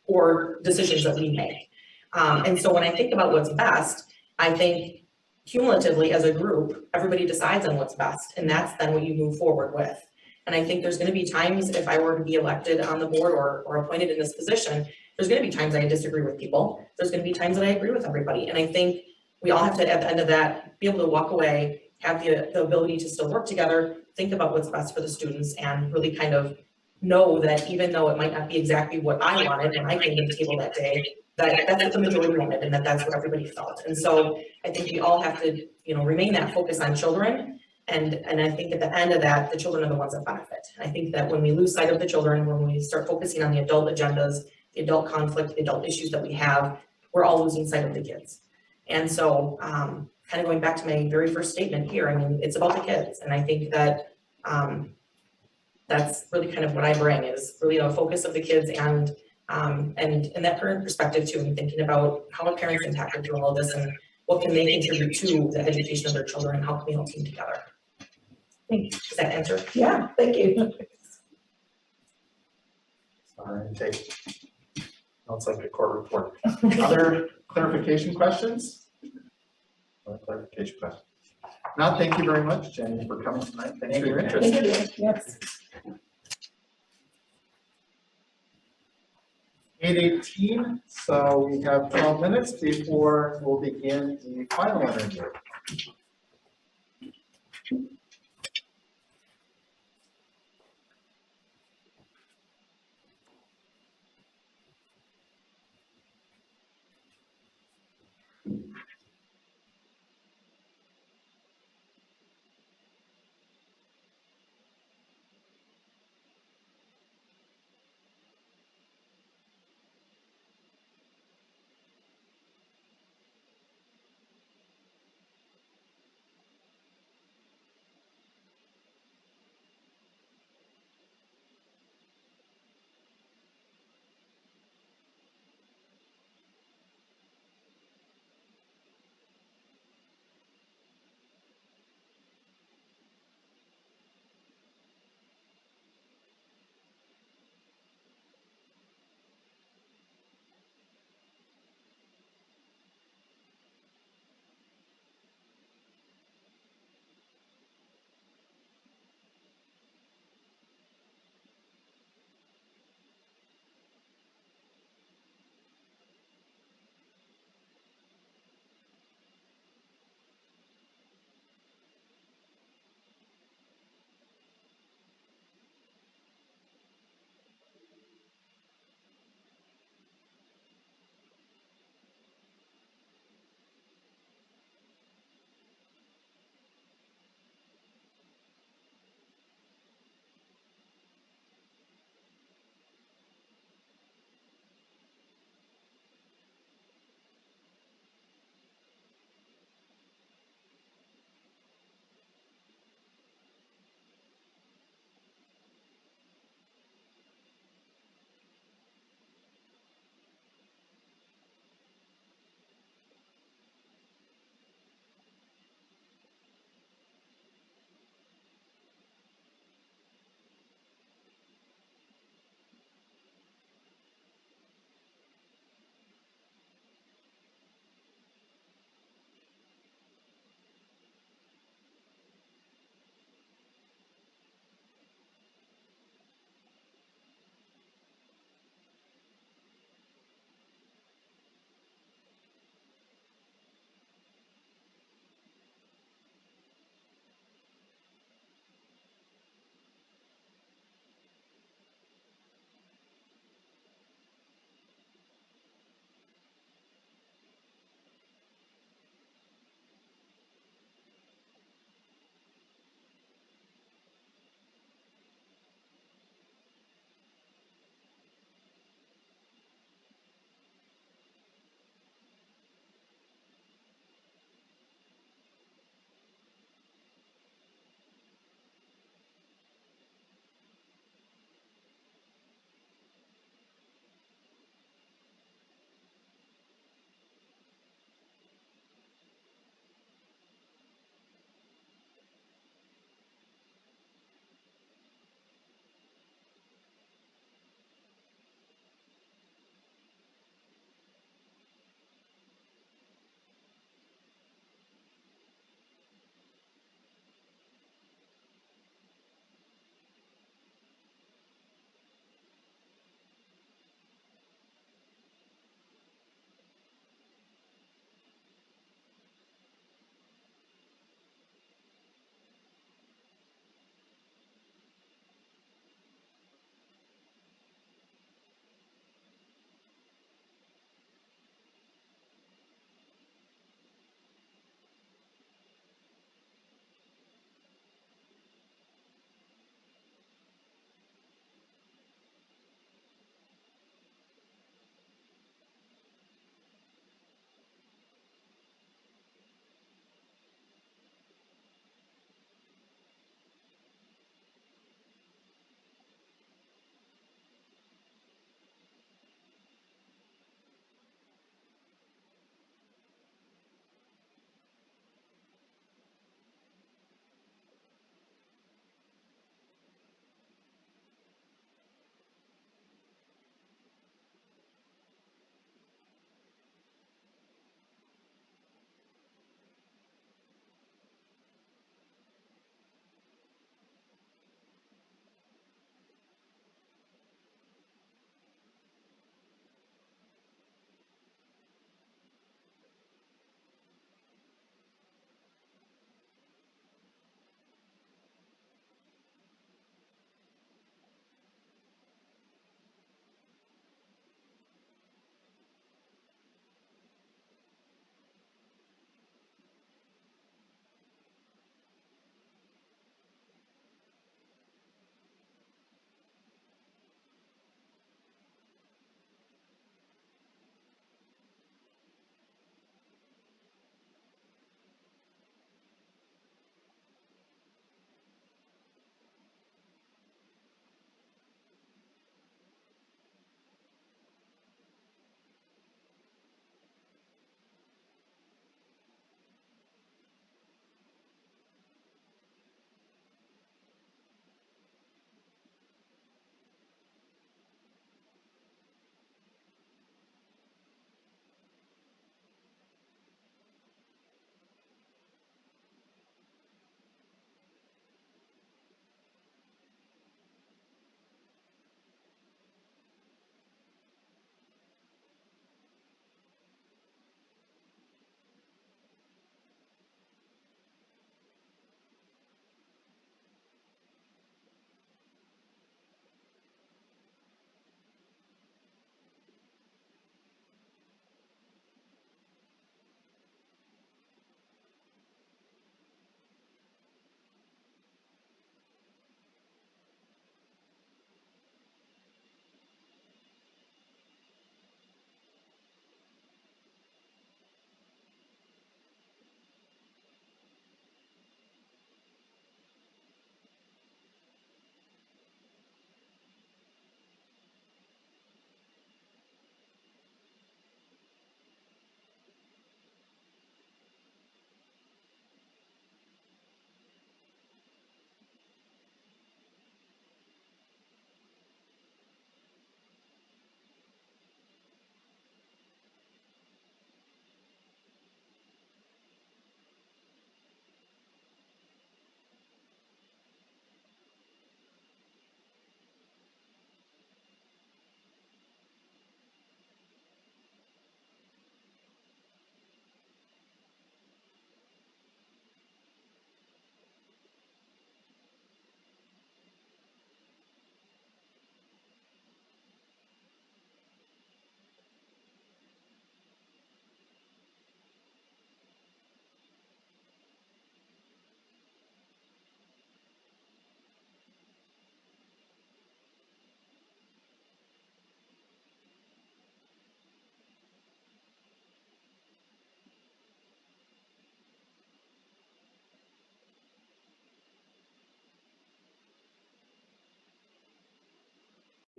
or decisions that we make. And so when I think about what's best, I think cumulatively as a group, everybody decides on what's best, and that's then what you move forward with. And I think there's going to be times, if I were to be elected on the board or appointed in this position, there's going to be times I disagree with people. There's going to be times that I agree with everybody. And I think we all have to, at the end of that, be able to walk away, have the ability to still work together, think about what's best for the students, and really kind of know that even though it might not be exactly what I wanted and I came to the table that day, that's what the majority wanted, and that's what everybody felt. And so I think we all have to, you know, remain that focus on children. And I think at the end of that, the children are the ones that benefit. And I think that when we lose sight of the children, when we start focusing on the adult agendas, the adult conflict, the adult issues that we have, we're all losing sight of the kids. And so kind of going back to my very first statement here, I mean, it's about the kids. And I think that that's really kind of what I bring, is really a focus of the kids and that parent perspective too, and thinking about how are parents impacted through all of this and what can they contribute to the education of their children and how can we all team together. Thank you. Does that answer? Yeah, thank you. All right, take. Sounds like a court report. Other clarification questions? Other clarification questions? Now, thank you very much, Jenny, for coming tonight. Thanks for your interest. Thank you. Yes. 8:18, so we have 12 minutes before we'll begin the final interview.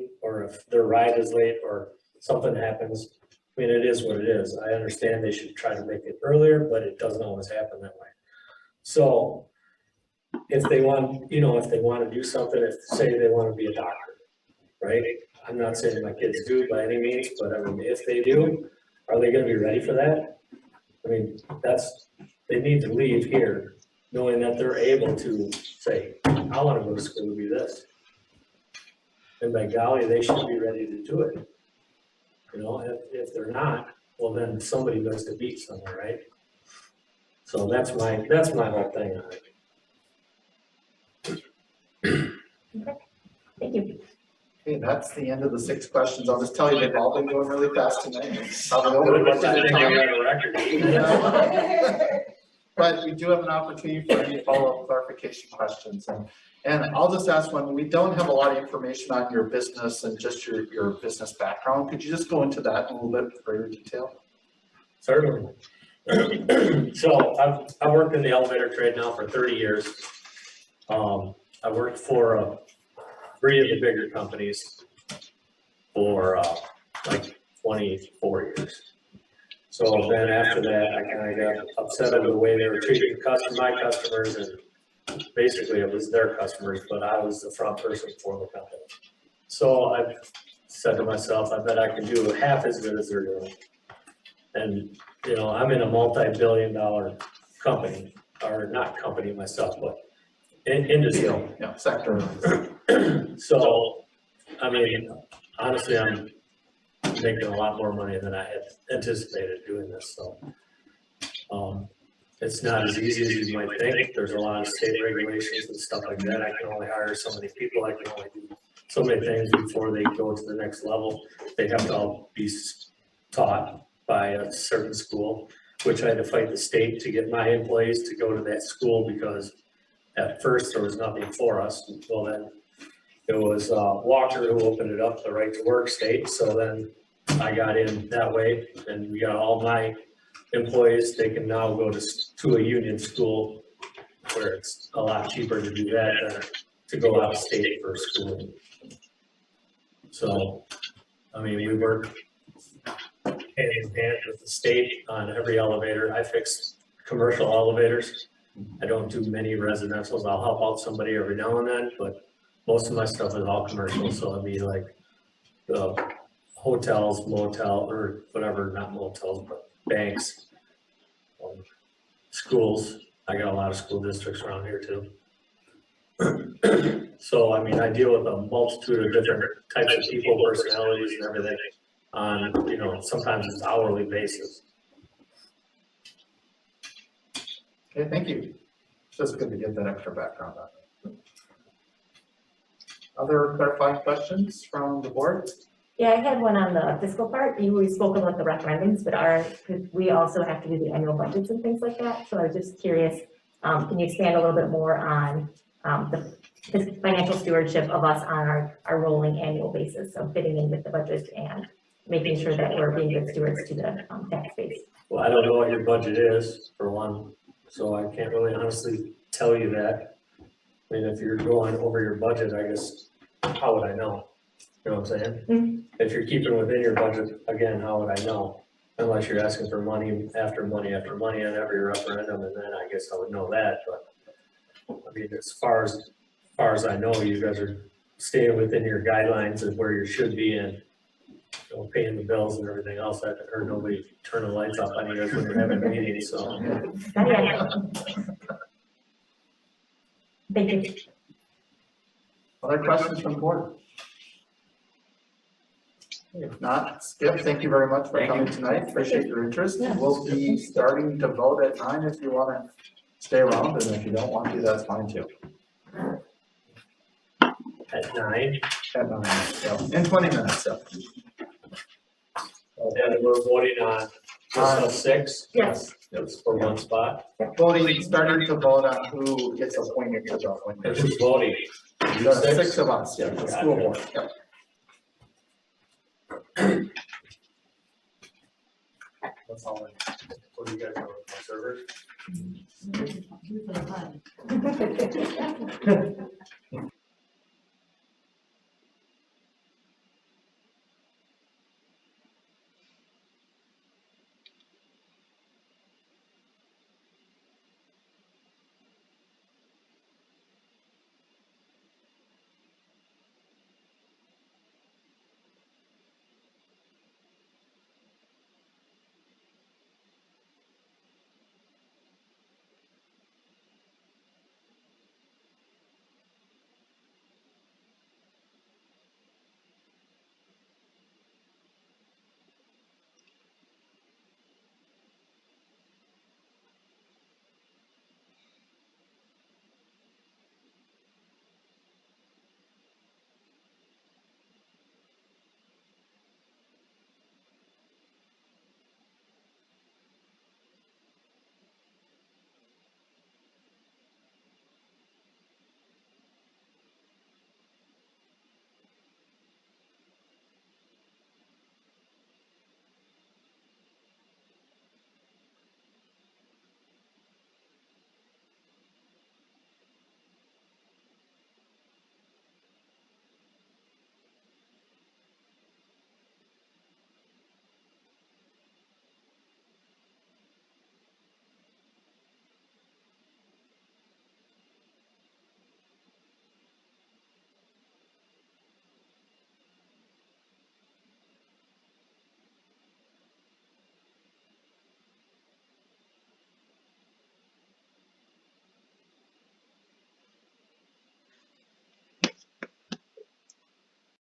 late, or if their ride is late, or something happens, I mean, it is what it is. I understand they should try to make it earlier, but it doesn't always happen that way. So if they want, you know, if they want to do something, if say they want to be a doctor, right? I'm not saying my kids do by any means, but I mean, if they do, are they gonna be ready for that? I mean, they need to leave here knowing that they're able to say, I wanna go to school to be this. And by golly, they should be ready to do it. You know, if they're not, well, then somebody missed a beat somewhere, right? So that's my whole thing on it. Thank you. Okay, that's the end of the 6 questions. I'll just tell you, they've all been going really fast tonight. Probably over I budget think I time. got a record. But we do have an opportunity for any follow-up clarification questions. And I'll just ask one, we don't have a lot of information on your business and just your business background. Could you just go into that in a little bit greater detail? Certainly. So I've worked in the elevator trade now for 30 years. I worked for 3 of the bigger companies for like 24 years. So then after that, I kind of got upset over the way they were treating my customers, and basically it was their customers, but I was the front person for the company. So I said to myself, I bet I can do half as good as they're doing. And, you know, I'm in a multi-billion-dollar company, or not company myself, but industry. Yeah, sector. So, I mean, honestly, I'm making a lot more money than I had anticipated doing this, so. It's not as easy as you might think. There's a lot of state regulations and stuff like that. I can only hire so many people. I can only do so many things before they go to the next level. They have to all be taught by a certain school, which I had to fight the state to get my employees to go to that school, because at first there was nothing for us. Well, then it was Walker who opened it up, the right to work state. So then I got in that way, and we got all my employees. They can now go to a union school where it's a lot cheaper to do that than to go out of state for schooling. So, I mean, we work hand in hand with the state on every elevator. I fix commercial elevators. I don't do many residentials. I'll help out somebody every now and then, but most of my stuff is all commercial. So it'd be like the hotels, motel, or whatever, not motels, but banks, schools. I got a lot of school districts around here too. So, I mean, I deal with a multitude of different types of people, personalities and everything on, you know, sometimes it's hourly basis. Okay, thank you. It's just good to get that extra background on it. Other clarifying questions from the board? Yeah, I had one on the fiscal part. We spoke about the referendums, but we also have to do the annual budgets and things like that. So I was just curious, can you expand a little bit more on the financial stewardship of us on our rolling annual basis? So fitting in with the budget and making sure that we're being good stewards to the tax base. Well, I don't know what your budget is, for one, so I can't really honestly tell you that. I mean, if you're going over your budget, I guess, how would I know? You know what I'm saying? Mm-hmm. If you're keeping within your budget, again, how would I know? Unless you're asking for money after money after money on every referendum, and then I guess I would know that, but I mean, as far as I know, you guys are staying within your guidelines of where you should be and, you know, paying the bills and everything else. I haven't heard nobody turn the lights off on you guys when you're having meetings, so. Thank you. Other questions from the board? If not, Skip, thank you very much for coming tonight. Appreciate your interest. We'll be starting to vote at 9 if you want to stay around, and if you don't want to, that's fine too. At 9? At 9, yeah, in 20 minutes, so. And we're voting on just 6? Yes. That's for one spot. Voting, starting to vote on who gets appointed to the And appointment. who's voting? There are 6 of us, yeah, the school board, yeah. That's all. What do you guys know, servers?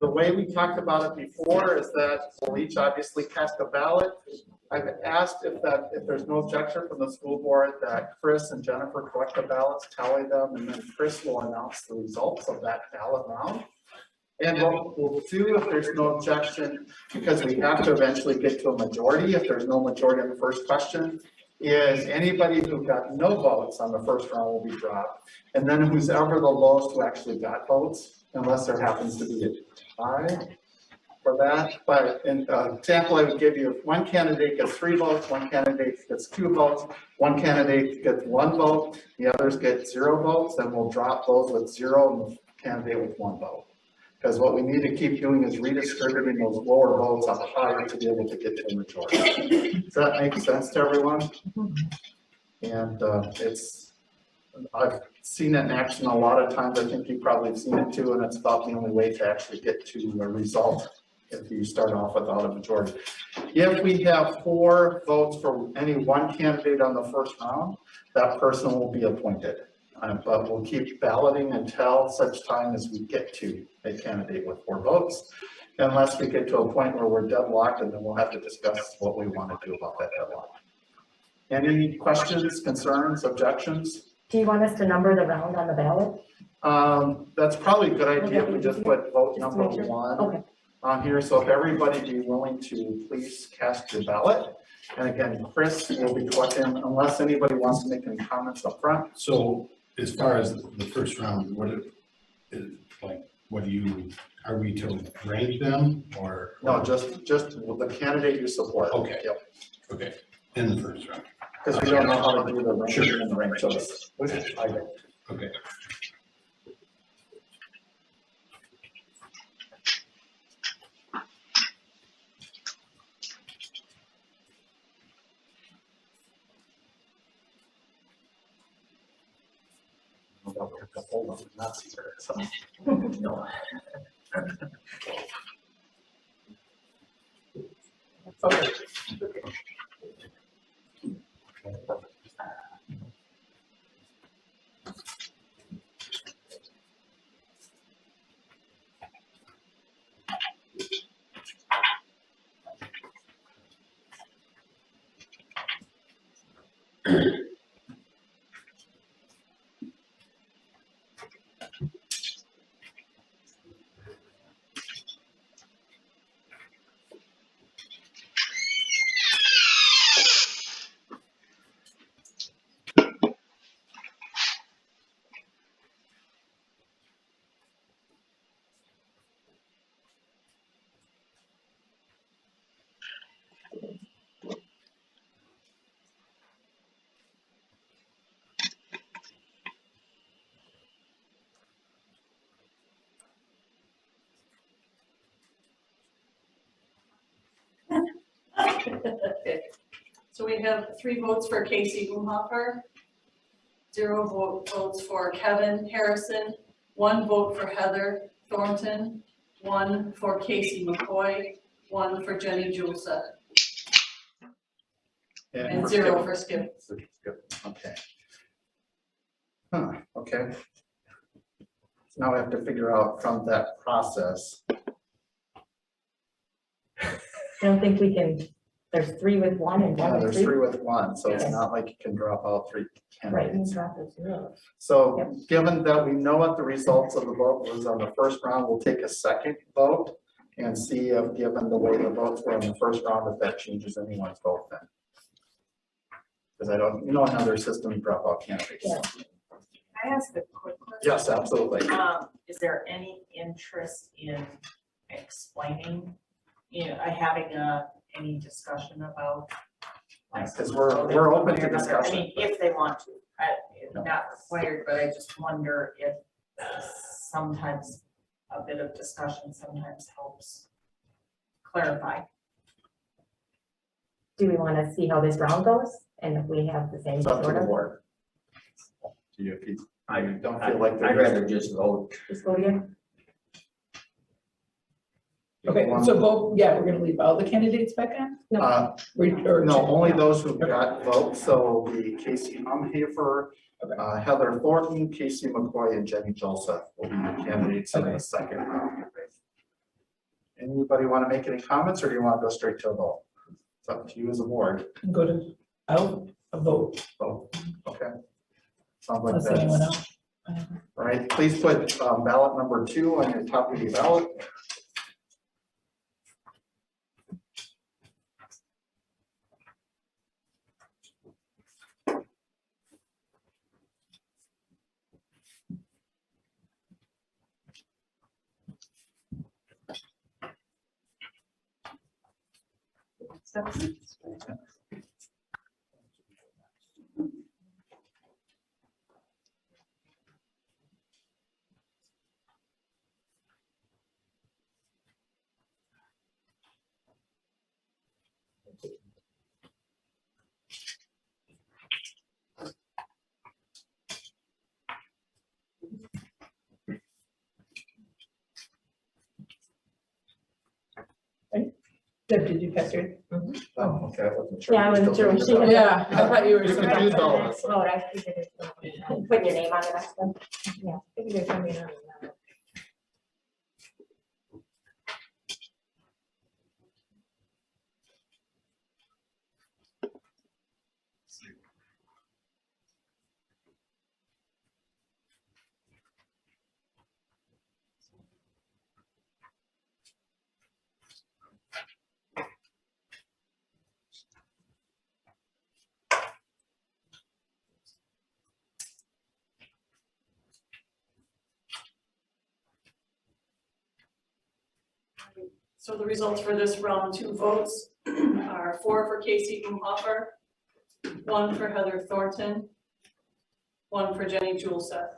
the way we talked about it before is that we'll each obviously cast a ballot. I've asked if there's no objection from the school board, that Chris and Jennifer collect the ballots, tally them, and then Chris will announce the results of that ballot round. And what we'll do, if there's no objection, because we have to eventually get to a majority, if there's no majority on the first question, is anybody who got no votes on the first round will be dropped. And then who's ever the lowest who actually got votes, unless there happens to be a tie for that. But an example I would give you, if one candidate gets 3 votes, one candidate gets 2 votes, one candidate gets 1 vote, the others get 0 votes, then we'll drop those with 0 and the candidate with 1 vote. Because what we need to keep doing is redistributing those lower votes up higher to be able to get to a majority. Does that make sense to everyone? And I've seen it in action a lot of times. I think you probably have seen it too, and it's about the only way to actually get to a result if you start off without a majority. If we have 4 votes for any one candidate on the first round, that person will be appointed. But we'll keep balloting until such time as we get to a candidate with 4 votes, unless we get to a point where we're deadlocked, and then we'll have to discuss what we want to do about that deadlock. Any questions, concerns, objections? Do you want us to number the round on the ballot? That's probably a good idea if we just put vote Just to number make sure. 1 Okay. on here. So if everybody be willing to please cast your ballot. And again, Chris will be collecting, unless anybody wants to make any comments up front. So as far as the first round, are we to rank them or? No, just the candidate you support. Okay. Yep. Okay, in the first round. Because we don't know how to do the ranking Sure. and the rank choice, which I don't. Okay. Hold on, not secret, so. No. Okay. Okay. So we have 3 votes for Casey Umhoefer, 0 votes for Kevin Harrison, 1 vote for Heather Thornton, 1 for Casey McCoy, 1 for Jenny Julseth, and 0 for Skip. Okay. Okay. So now we have to figure out from that process. I don't think we can, there's 3 with 1 and 1 Yeah, with there's 3. 3 with 1, so it's Yes. not like you can drop out 3 Right, you candidates. drop those zeros. So Yep. given that we know what the results of the vote was on the first round, we'll take a second vote and see if, given the way the votes were in the first round, if that changes anyone's vote then. Because I don't, in other system, you drop out candidates. Yeah. Can I ask a quick question? Yes, absolutely. Is there any interest in explaining, having any discussion about? Because we're open to discussion. I mean, if they want to, No. not required, but I just wonder if sometimes a bit of discussion sometimes helps clarify. Do we want to see how this round goes? And if we have the same It's up to sort the of, board. Do you, if you don't feel I'd like. rather just vote. just go again? Okay, so vote, yeah, we're gonna leave all the candidates back on? No, only those who got votes, so it'll be Casey Umhoefer, Heather Thornton, Casey McCoy, and Jenny Julseth will be the candidates in the second round. Anybody want to make any comments or do you want to go straight to a vote? It's up to you as a board. Go to, a vote. Oh, okay. Sounds like Unless anyone that. else. All right, please put ballot number 2 on your top of your ballot. Deb, did you catch it? Oh, okay, I wasn't sure. Yeah, I wasn't sure. Still doing Yeah, I thought you were. You still- confused all of us. Oh, I figured it's, put your name on the next one. Yeah, I figured there's something on it. So the results for this round 2 votes are 4 for Casey Umhoefer, 1 for Heather Thornton, 1 for Jenny Julseth.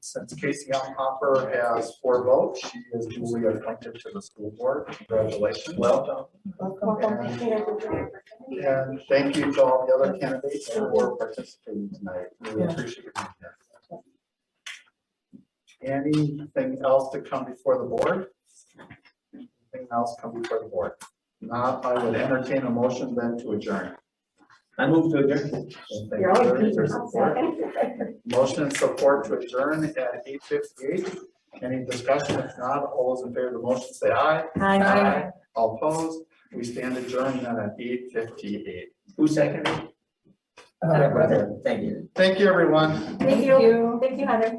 Since Casey Umhoefer has 4 votes, she is duly appointed to the school board. Congratulations. Well And thank you to all the other candidates for participating tonight. Really appreciate it. Anything else to come before the board? Anything else come before the board? Not, I would entertain a motion then to adjourn. I move to adjourn. You're always Thank you. beating There's us. support. Motion and support to adjourn at 8:58. Any discussion? If not, all those in favor of the motion say aye. Aye. All opposed? We stand adjourned then at 8:58. Who seconded? Brother. Thank you. Thank you, everyone. Thank you. Thank you, Heather.